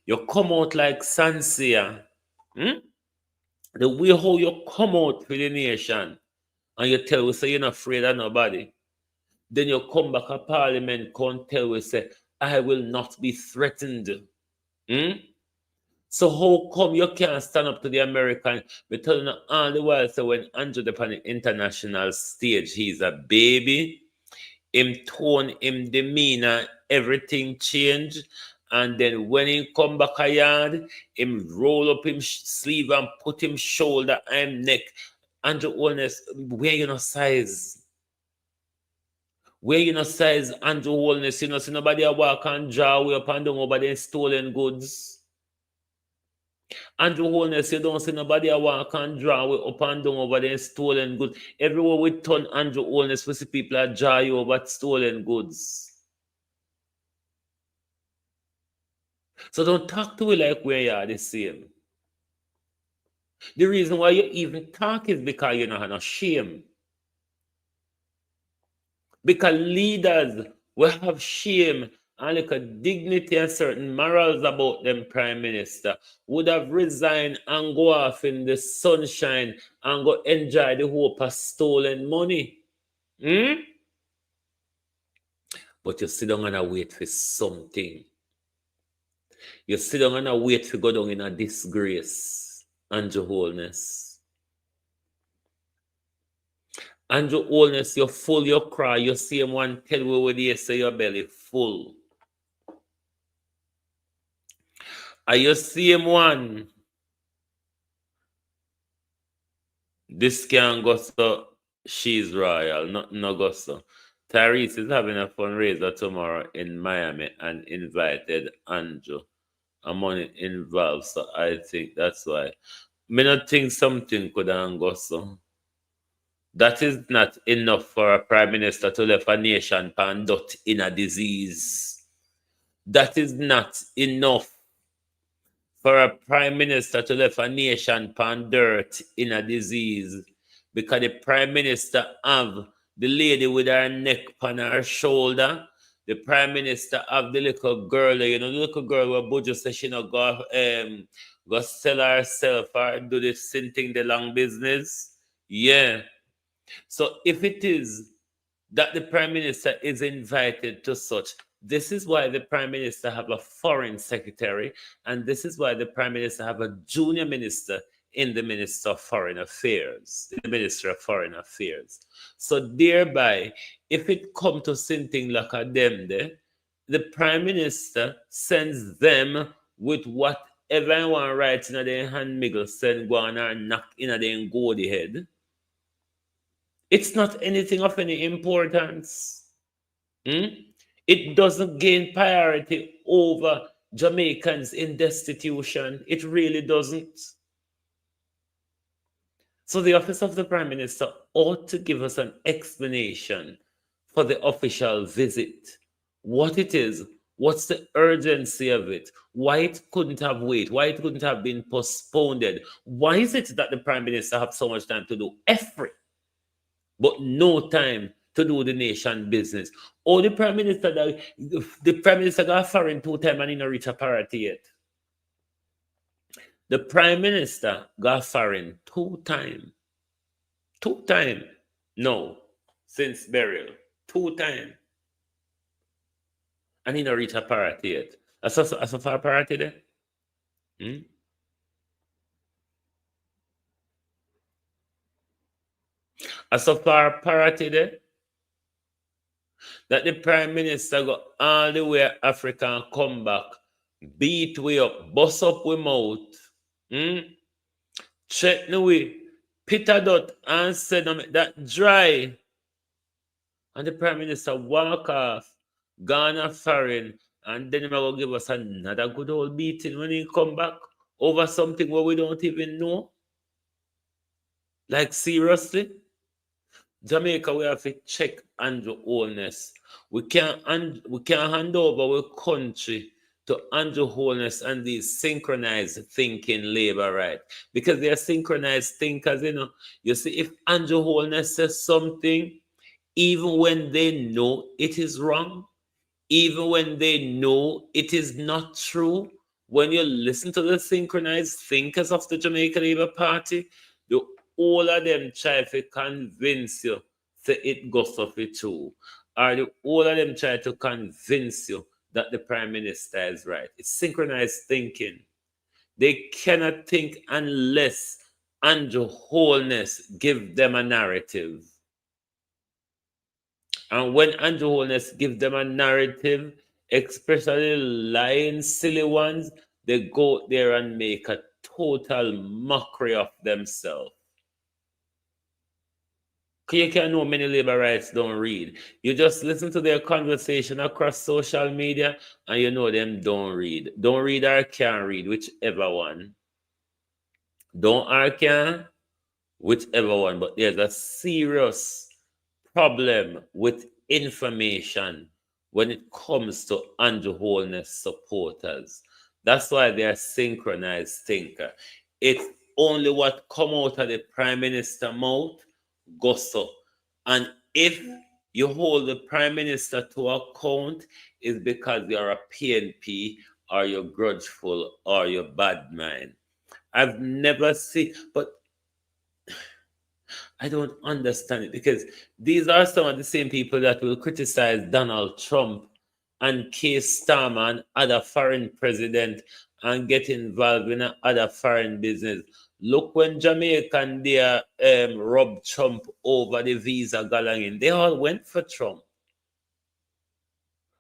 Speaker 5: you come out like Sansia. The way how you come out for the nation and you tell us say you're not afraid of nobody. Then you come back to Parliament, can't tell us say, I will not be threatened. So how come you can't stand up to the American? We tell you all the while, so when Andrew upon the international stage, he's a baby. Him tone, him demeanor, everything changed. And then when he come back a yard, him roll up him sleeve and put him shoulder and neck. Andrew Holness, where you no size? Where you no size Andrew Holness? You know, see nobody a walk and draw way up and down over the stolen goods. Andrew Holness, you don't see nobody a walk and draw with up and down over there stolen goods. Everywhere we turn Andrew Holness, we see people are draw you over stolen goods. So don't talk to me like we are the same. The reason why you even talk is because you don't have no shame. Because leaders will have shame and like a dignity and certain morals about them prime minister would have resigned and go off in the sunshine and go enjoy the hope of stolen money. But you sit down and wait for something. You sit down and wait for go down in a disgrace. Andrew Holness. Andrew Holness, you're full, you cry, you see him one tell you where they say your belly full. And you see him one. This can go so she's royal, nothing no go so. Tyrese is having a fundraiser tomorrow in Miami and invited Andrew. And money involved, so I think that's why. Me not think something could have go so. That is not enough for a prime minister to left a nation pan dot in a disease. That is not enough for a prime minister to left a nation pan dirt in a disease. Because the prime minister have the lady with her neck on her shoulder. The prime minister have the little girl, you know, the little girl where Buju says she not go sell herself or do this thing the long business. Yeah. So if it is that the prime minister is invited to such, this is why the prime minister have a foreign secretary, and this is why the prime minister have a junior minister in the Minister of Foreign Affairs, the Minister of Foreign Affairs. So thereby, if it come to something like a them there, the prime minister sends them with whatever I want right in their hand miggle send go on and knock in their go the head. It's not anything of any importance. It doesn't gain priority over Jamaicans in destitution. It really doesn't. So the office of the Prime Minister ought to give us an explanation for the official visit. What it is, what's the urgency of it, why it couldn't have waited, why it couldn't have been postponed. Why is it that the Prime Minister have so much time to do everything, but no time to do the nation business? Or the Prime Minister got foreign 2 times and he not reach a parity yet. The Prime Minister got foreign 2 times. 2 times. No, since burial. 2 times. And he not reach a parity yet. As a far parity there? As a far parity there? That the Prime Minister go all the way Africa and come back, beat way up, bust up we mouth, check the way, Peter Dot and said that dry. And the Prime Minister walk off, gone foreign, and then he will give us another good old beating when he come back over something where we don't even know. Like seriously? Jamaica, we have to check Andrew Holness. We can't hand over our country to Andrew Holness and these synchronized thinking labor right. Because they are synchronized thinkers, you know. You see, if Andrew Holness says something, even when they know it is wrong, even when they know it is not true, when you listen to the synchronized thinkers of the Jamaica Labour Party, all of them try to convince you that it goes off it too. Or all of them try to convince you that the Prime Minister is right. It's synchronized thinking. They cannot think unless Andrew Holness give them a narrative. And when Andrew Holness give them a narrative, especially lying, silly ones, they go there and make a total mockery of themselves. You can know many labor rights don't read. You just listen to their conversation across social media and you know them don't read. Don't read or can't read, whichever one. Don't argue whichever one, but there's a serious problem with information when it comes to Andrew Holness supporters. That's why they are synchronized thinker. It's only what come out of the prime minister mouth goes so. And if you hold the prime minister to account, is because you're a PNP or you're grudgeful or you're bad mind. I've never seen, but I don't understand it because these are some of the same people that will criticize Donald Trump and Keir Starmer and other foreign president and get involved in other foreign business. Look when Jamaica and they robbed Trump over the visa galanging. They all went for Trump.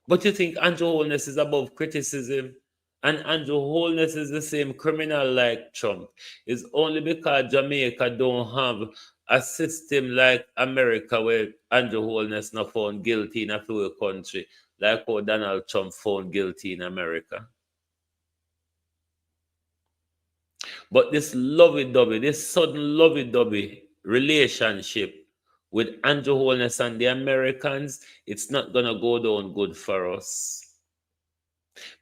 Speaker 5: But you think Andrew Holness is above criticism? And Andrew Holness is the same criminal like Trump. It's only because Jamaica don't have a system like America where Andrew Holness not found guilty in a few country, like how Donald Trump found guilty in America. But this lovey-dovey, this sudden lovey-dovey relationship with Andrew Holness and the Americans, it's not gonna go down good for us.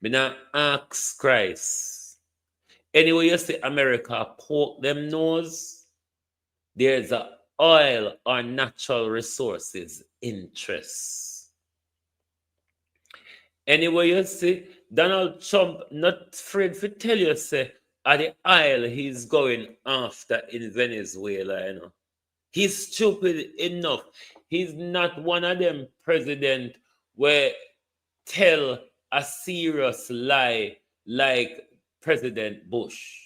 Speaker 5: Me now ask Christ. Anyway, you see America poke them nose, there's a oil or natural resources interest. Anyway, you see Donald Trump not afraid to tell you, say, at the oil he's going after in Venezuela, you know. He's stupid enough. He's not one of them president where tell a serious lie like President Bush.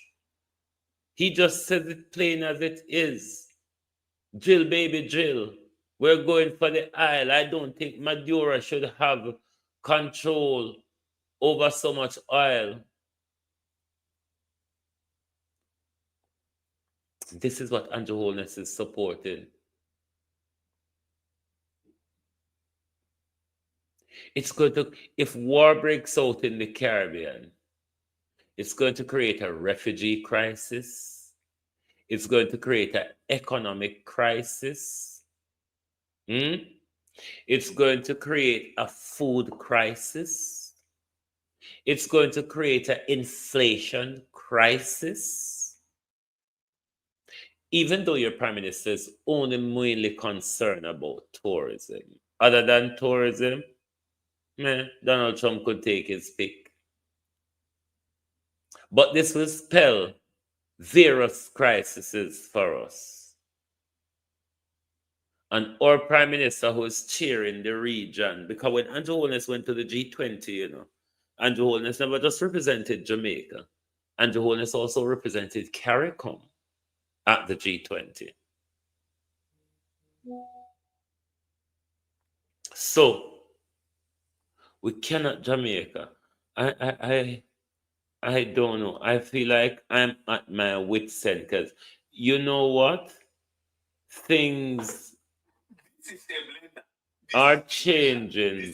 Speaker 5: He just says it plain as it is. Drill, baby, drill. We're going for the oil. I don't think Maduro should have control over so much oil. This is what Andrew Holness is supporting. It's going to, if war breaks out in the Caribbean, it's going to create a refugee crisis. It's going to create an economic crisis. It's going to create a food crisis. It's going to create an inflation crisis. Even though your prime minister is only mainly concerned about tourism. Other than tourism, Donald Trump could take his pick. But this will spell various crises for us. And our prime minister who is cheering the region, because when Andrew Holness went to the G20, you know, Andrew Holness never just represented Jamaica. Andrew Holness also represented CARICOM at the G20. So we cannot Jamaica. I don't know. I feel like I'm at my wit's end because you know what? Things are changing.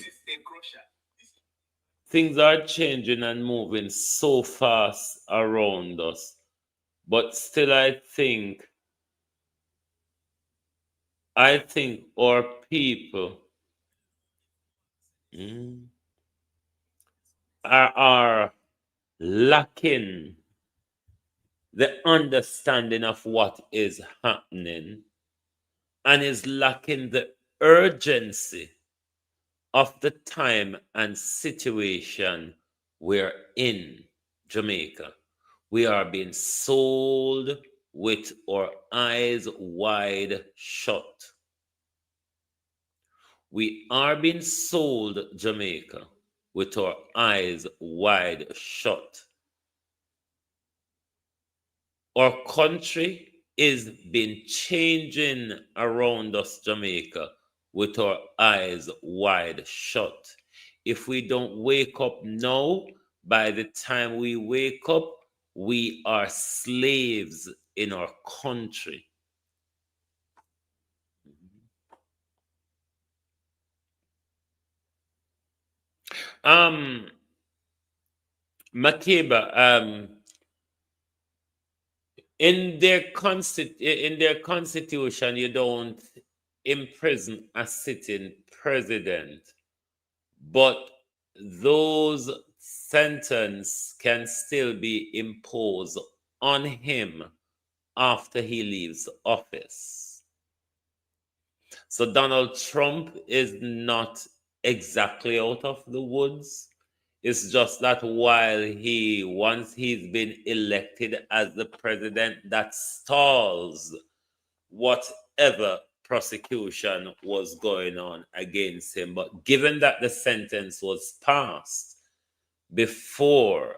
Speaker 5: Things are changing and moving so fast around us. But still, I think our people are lacking the understanding of what is happening and is lacking the urgency of the time and situation we're in Jamaica. We are being sold with our eyes wide shut. We are being sold Jamaica with our eyes wide shut. Our country is been changing around us, Jamaica, with our eyes wide shut. If we don't wake up now, by the time we wake up, we are slaves in our country. Makeba, in their constitution, you don't imprison a sitting president, but those sentence can still be imposed on him after he leaves office. So Donald Trump is not exactly out of the woods. It's just that once he's been elected as the president, that stalls whatever prosecution was going on against him. But given that the sentence was passed before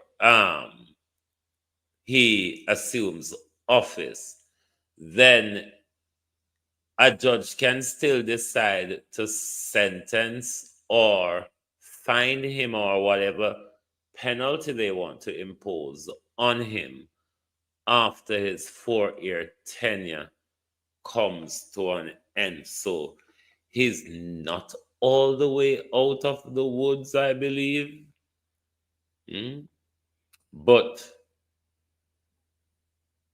Speaker 5: he assumes office, then a judge can still decide to sentence or fine him or whatever penalty they want to impose on him after his 4-year tenure comes to an end. So he's not all the way out of the woods, I believe. But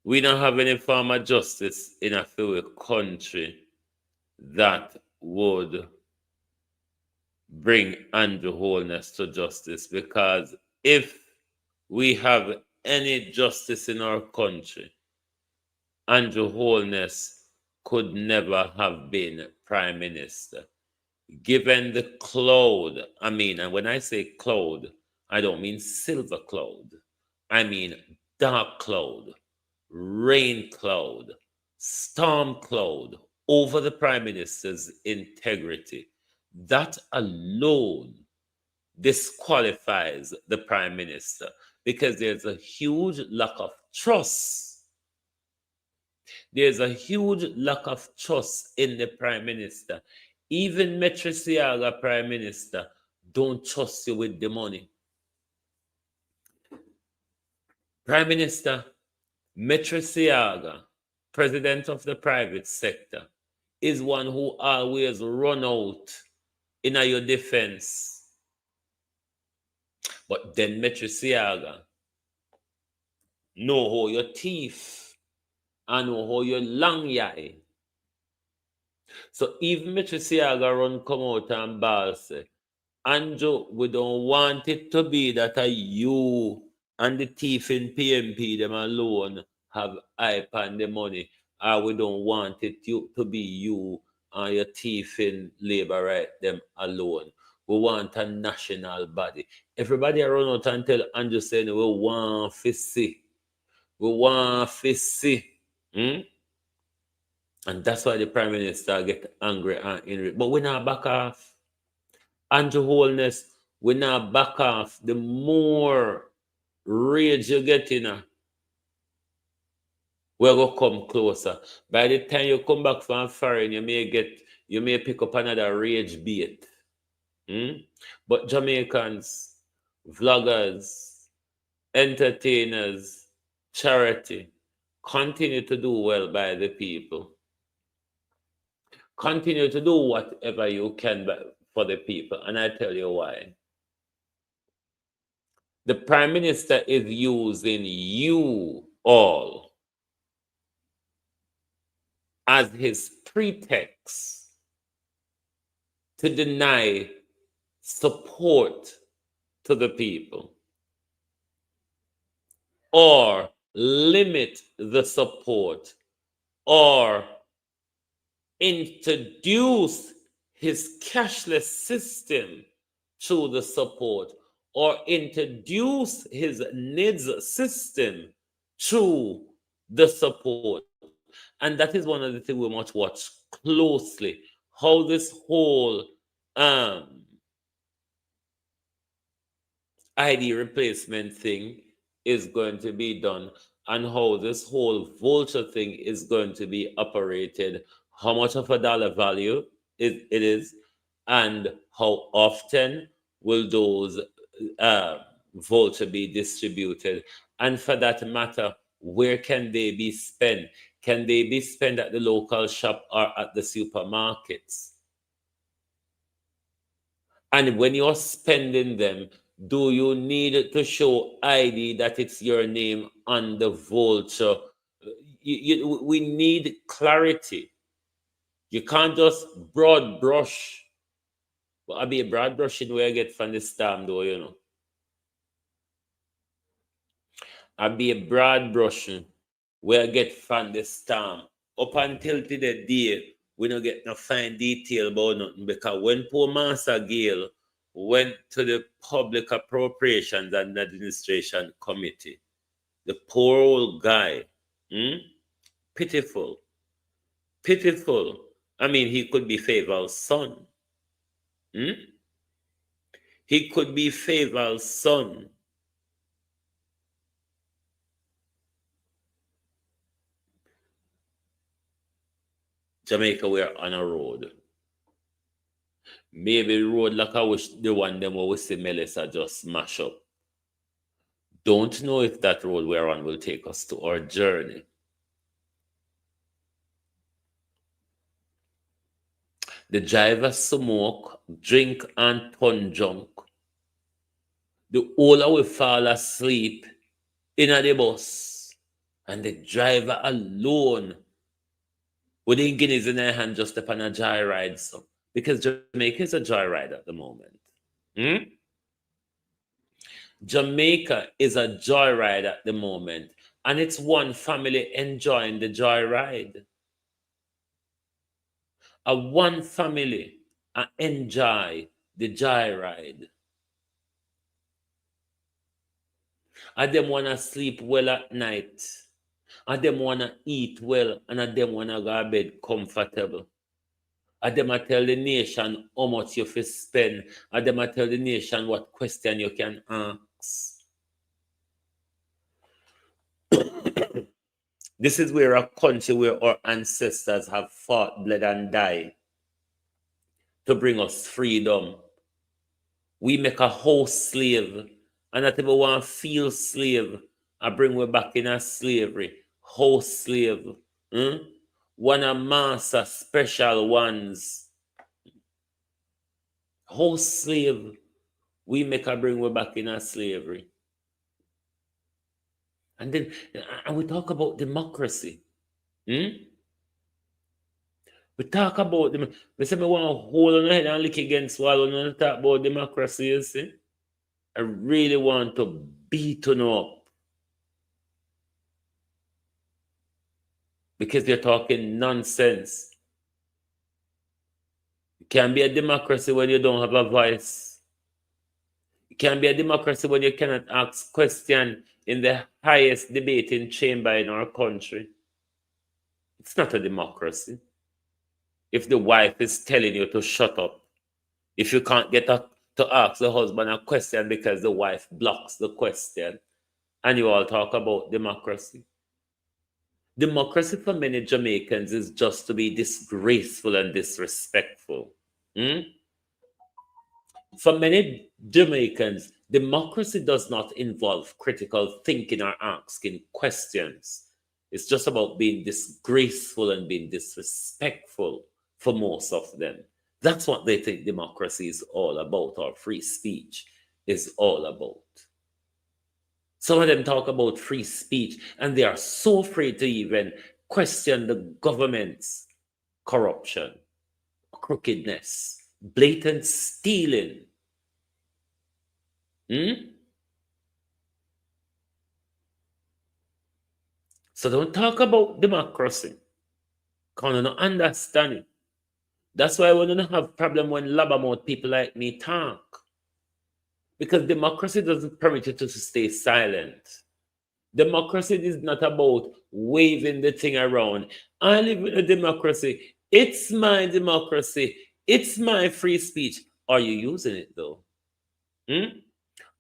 Speaker 5: we don't have any form of justice in a free country that would bring Andrew Holness to justice, because if we have any justice in our country, Andrew Holness could never have been prime minister. Given the cloud, and when I say cloud, I don't mean silver cloud. I mean dark cloud, rain cloud, storm cloud over the prime minister's integrity. That alone disqualifies the prime minister, because there's a huge lack of trust. There's a huge lack of trust in the prime minister. Even Metrosiaga prime minister don't trust you with the money. Prime Minister Metrosiaga, president of the private sector, is one who always run out in your defense. But then Metrosiaga know how your teeth and know how your long eye. So even Metrosiaga run come out and ball say, Andrew, we don't want it to be that you and the thief in PMP them alone have hype and the money. We don't want it to be you and your thief in labor right them alone. We want a national body. Everybody run out and tell Andrew saying we want to see. We want to see. And that's why the Prime Minister get angry and angry. But we're not back off. Andrew Holness, we now back off. The more rage you get in, we're going to come closer. By the time you come back from foreign, you may pick up another rage bait. But Jamaicans, vloggers, entertainers, charity, continue to do well by the people. Continue to do whatever you can for the people. And I tell you why. The Prime Minister is using you all as his pretext to deny support to the people or limit the support or introduce his cashless system through the support or introduce his needs system through the support. And that is one of the things we must watch closely, how this whole ID replacement thing is going to be done, and how this whole vulture thing is going to be operated, how much of a dollar value it is, and how often will those vulture be distributed. And for that matter, where can they be spent? Can they be spent at the local shop or at the supermarkets? And when you're spending them, do you need to show ID that it's your name on the vulture, we need clarity. You can't just broad brush. But I be a broad brushing where I get from the storm, though, you know. I be a broad brushing where I get from the storm. Up until to the day, we don't get no fine detail about nothing, because when poor Master Gale went to the Public Appropriations and Administration Committee, the poor old guy, pitiful, pitiful. I mean, he could be Favor's son. He could be Favor's son. Jamaica, we're on a road. Maybe the road like I wish the one them where we see Melissa just smash up. Don't know if that road we're on will take us to our journey. The driver smoke, drink, and turn drunk. The older will fall asleep in the bus, and the driver alone with the guineas in their hand just upon a joyride. So, because Jamaica is a joyride at the moment. Jamaica is a joyride at the moment, and it's one family enjoying the joyride. A one family enjoy the joyride. And them wanna sleep well at night. And them wanna eat well, and them wanna go to bed comfortable. And them a tell the nation how much you fi spend. And them a tell the nation what question you can ask. This is where a country where our ancestors have fought, bled, and died to bring us freedom. We make a whole slave, and that ever want feel slave, I bring we back in a slavery. Whole slave. One a master, special ones. Whole slave, we make a bring we back in a slavery. And then and we talk about democracy. We talk about them. We say, I want to hold on head and lick against wall when we talk about democracy, you see. I really want to beat on up. Because they're talking nonsense. It can't be a democracy when you don't have a voice. It can't be a democracy when you cannot ask questions in the highest debating chamber in our country. It's not a democracy. If the wife is telling you to shut up, if you can't get up to ask the husband a question because the wife blocks the question, and you all talk about democracy. Democracy for many Jamaicans is just to be disgraceful and disrespectful. For many Jamaicans, democracy does not involve critical thinking or asking questions. It's just about being disgraceful and being disrespectful for most of them. That's what they think democracy is all about, or free speech is all about. Some of them talk about free speech, and they are so afraid to even question the government's corruption, crookedness, blatant stealing. So don't talk about democracy. Because you don't understand it. That's why we don't have problem when loudmouth people like me talk. Because democracy doesn't permit you to stay silent. Democracy is not about waving the thing around. I live in a democracy. It's my democracy. It's my free speech. Are you using it though?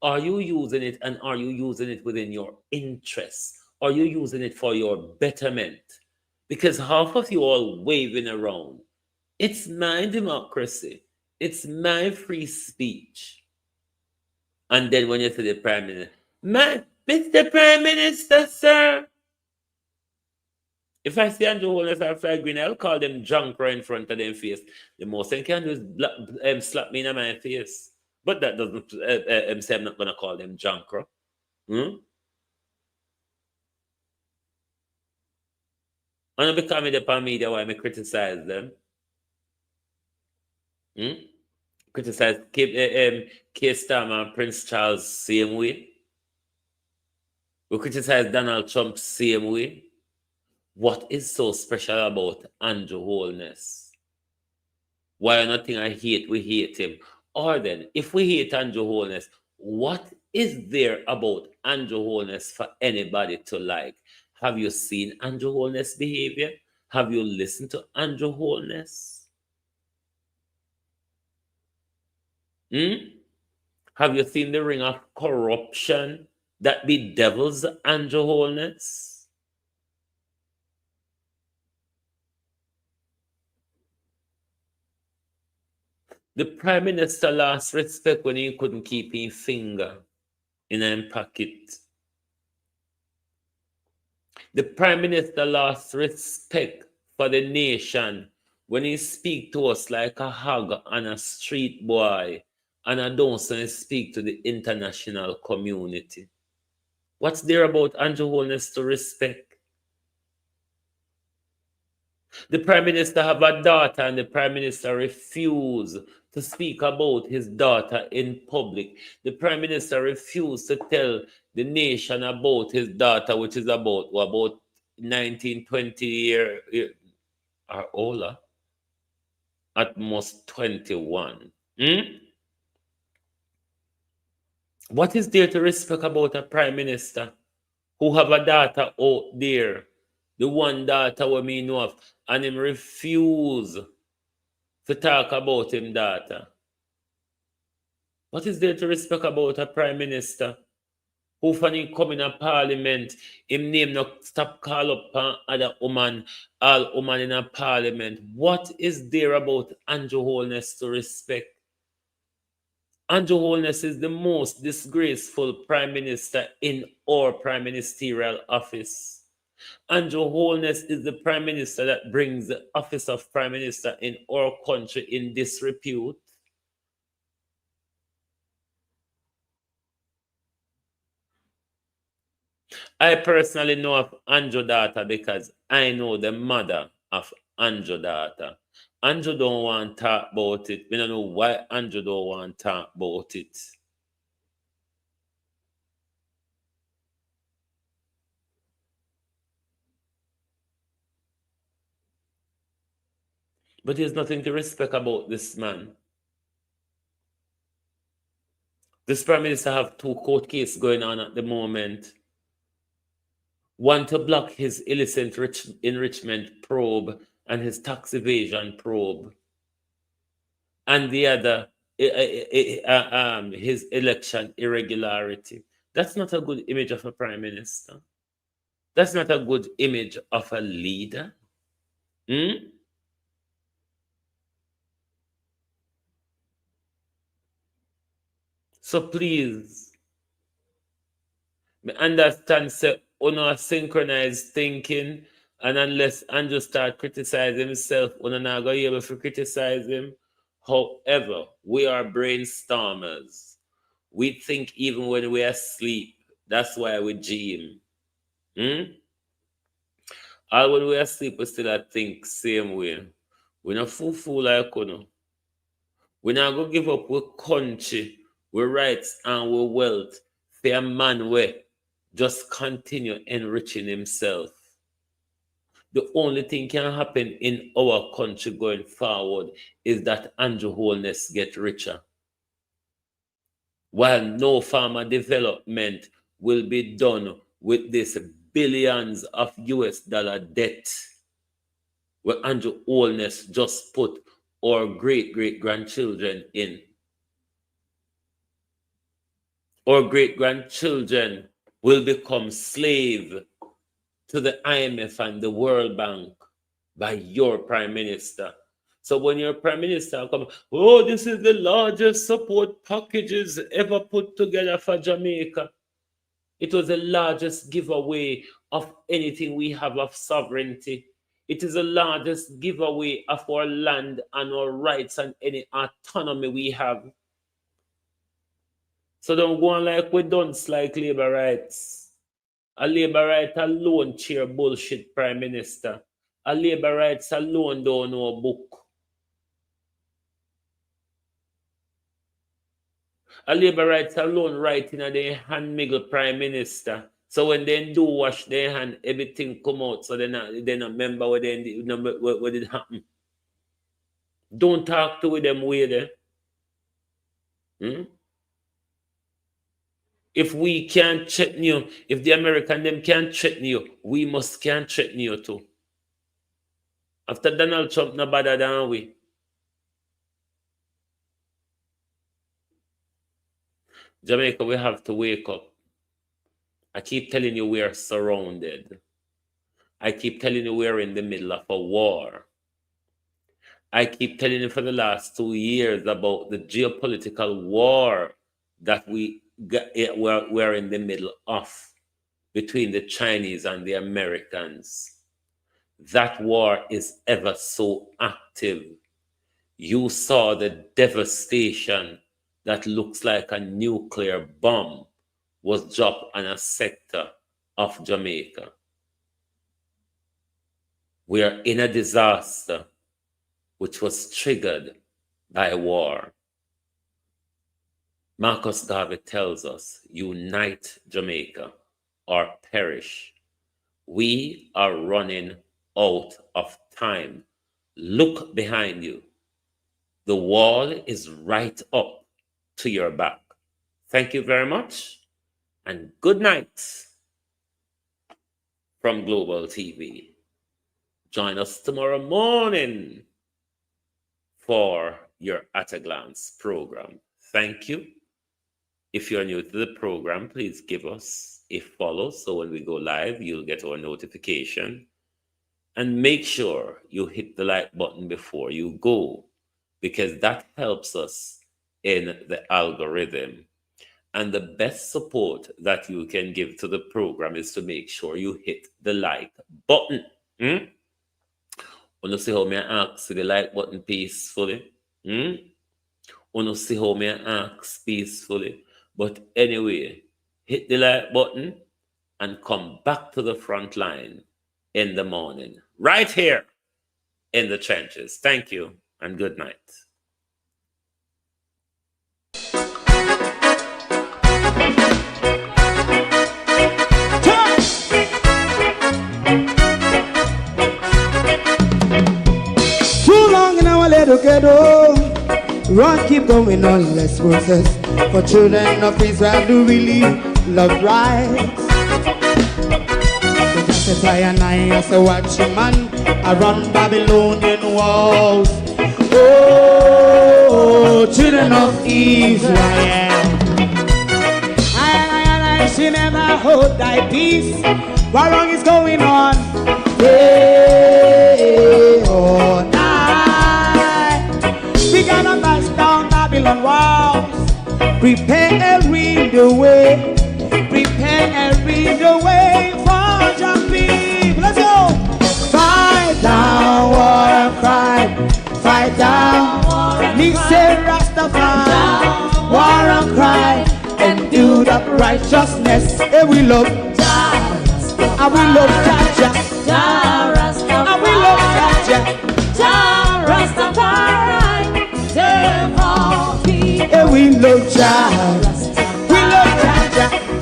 Speaker 5: Are you using it, and are you using it within your interests? Are you using it for your betterment? Because half of you all waving around. It's my democracy. It's my free speech. And then when you say the Prime Minister, Mr. Prime Minister, sir. If I see Andrew Holness or Flag Green, I'll call them junk right in front of them face. The most they can do is slap me in my face. But that doesn't say I'm not going to call them junk. And not because me upon media why me criticize them. Criticize K-Star and Prince Charles same way. We criticize Donald Trump same way. What is so special about Andrew Holness? Why nothing I hate, we hate him? Or then, if we hate Andrew Holness, what is there about Andrew Holness for anybody to like? Have you seen Andrew Holness' behavior? Have you listened to Andrew Holness? Have you seen the ring of corruption that bedevils Andrew Holness? The Prime Minister lost respect when he couldn't keep his finger in his pocket. The Prime Minister lost respect for the nation when he speak to us like a hog and a street boy, and I don't speak to the international community. What's there about Andrew Holness to respect? The Prime Minister have a daughter and the Prime Minister refused to speak about his daughter in public. The Prime Minister refused to tell the nation about his daughter, which is about 19, 20 years or older, at most 21. What is there to respect about a Prime Minister who have a daughter out there, the one daughter we me know of, and him refuse to talk about him daughter? What is there to respect about a Prime Minister who when he come in a parliament, him name not stop call up other woman, all woman in a parliament? What is there about Andrew Holness to respect? Andrew Holness is the most disgraceful Prime Minister in our Prime Ministerial office. Andrew Holness is the Prime Minister that brings the office of Prime Minister in our country in disrepute. I personally know of Andrew daughter because I know the mother of Andrew daughter. Andrew don't want to talk about it. We don't know why Andrew don't want to talk about it. But there's nothing to respect about this man. This Prime Minister have 2 court cases going on at the moment. One to block his illicit enrichment probe and his tax evasion probe. And the other, his election irregularity. That's not a good image of a Prime Minister. That's not a good image of a leader. So please, me understand say una synchronized thinking, and unless Andrew start criticizing himself, una not gonna be able to criticize him. However, we are brainstormers. We think even when we are asleep. That's why we dream. All when we are asleep, we still think same way. We not fool like you. We not go give up with country, with rights and with wealth for a man where just continue enriching himself. The only thing can happen in our country going forward is that Andrew Holness get richer. While no farmer development will be done with this billions of US dollar debt where Andrew Holness just put our great-great-grandchildren in. Our great-grandchildren will become slave to the IMF and the World Bank by your Prime Minister. So when your Prime Minister comes, oh, this is the largest support packages ever put together for Jamaica. It was the largest giveaway of anything we have of sovereignty. It is the largest giveaway of our land and our rights and any autonomy we have. So don't go on like we don't like labor rights. A labor right alone cheer bullshit Prime Minister. A labor rights alone don't know a book. A labor rights alone writing a their hand miggle prime minister. So when they do wash their hand, everything come out. So they not remember what did happen. Don't talk to them way there. If we can't threaten you, if the American them can't threaten you, we can't threaten you too. After Donald Trump, no better than we. Jamaica, we have to wake up. I keep telling you we are surrounded. I keep telling you we're in the middle of a war. I keep telling you for the last 2 years about the geopolitical war that we're in the middle of between the Chinese and the Americans. That war is ever so active. You saw the devastation that looks like a nuclear bomb was dropped on a sector of Jamaica. We are in a disaster which was triggered by war. Marcus Garvey tells us, unite Jamaica or perish. We are running out of time. Look behind you. The wall is right up to your back. Thank you very much and good night from Global TV. Join us tomorrow morning for your At a Glance program. Thank you. If you're new to the program, please give us a follow so when we go live, you'll get our notification. And make sure you hit the like button before you go, because that helps us in the algorithm. And the best support that you can give to the program is to make sure you hit the like button. Wanna see how me ask the like button peacefully? Wanna see how me ask peacefully? But anyway, hit the like button and come back to the front line in the morning, right here in the trenches. Thank you and good night.
Speaker 3: Too long in our little ghetto, road keep going on, less process. For children of Israel do really love rights. So just as I and I as a watchman, I run Babylonian walls. Oh, children of Israel, I should never hold thy peace. What wrong is going on? Day or night, we gotta bust down Babylon walls. Prepare the way, prepare the way for your people. Let's go. Fight down war and crime, fight down war and crime. Say Rastafari, war and crime, and build up righteousness. And we love Jah, and we love Jah, and we love Jah, Rastafari, save all people. And we love Jah, we love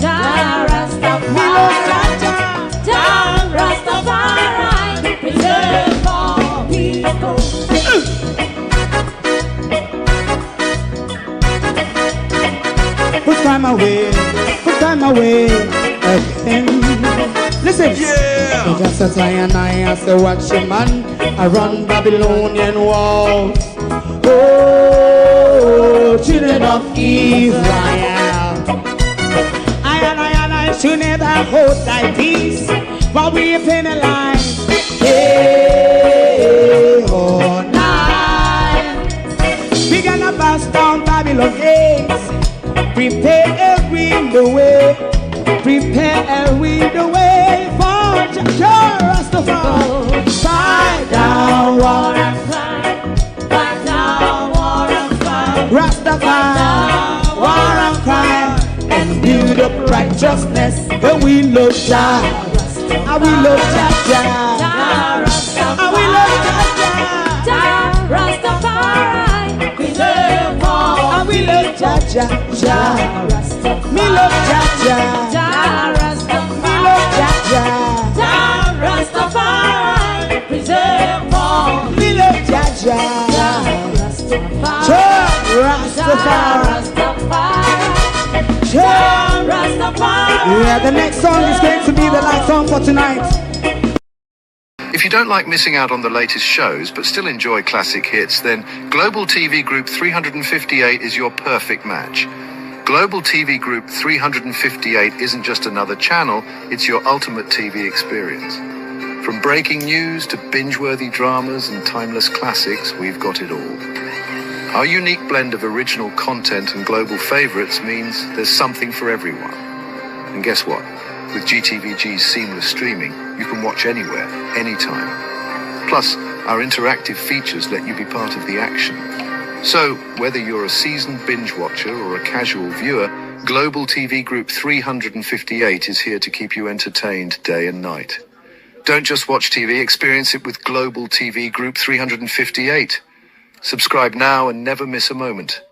Speaker 3: Jah, Rastafari, we love Jah, Rastafari, save all people. Put time away again. Listen, yeah. Just as I and I as a watchman, I run Babylonian walls. Oh, children of Israel, I should never hold thy peace while we penalize day or night. We gonna bust down Babylon gates. Prepare the way, prepare the way for Jah Rastafari. Fight down war and crime, fight down war and crime. Rastafari, war and crime, and build up righteousness. And we love Jah, and we love Jah, Jah Jah. Me love Jah Jah. Me love Jah Jah.
Speaker 4: Rastafari, preserve all.
Speaker 3: Me love Jah Jah. Rastafari. Yeah, the next song is going to be the last song for tonight.
Speaker 1: If you don't like missing out on the latest shows but still enjoy classic hits, then Global TV Group 358 is your perfect match. Global TV Group 358 isn't just another channel, it's your ultimate TV experience. From breaking news to binge-worthy dramas and timeless classics, we've got it all. Our unique blend of original content and global favorites means there's something for everyone. And guess what? With GTVG's seamless streaming, you can watch anywhere, anytime. Plus, our interactive features let you be part of the action. So, whether you're a seasoned binge watcher or a casual viewer, Global TV Group 358 is here to keep you entertained day and night. Don't just watch TV, experience it with Global TV Group 358. Subscribe now and never miss a moment.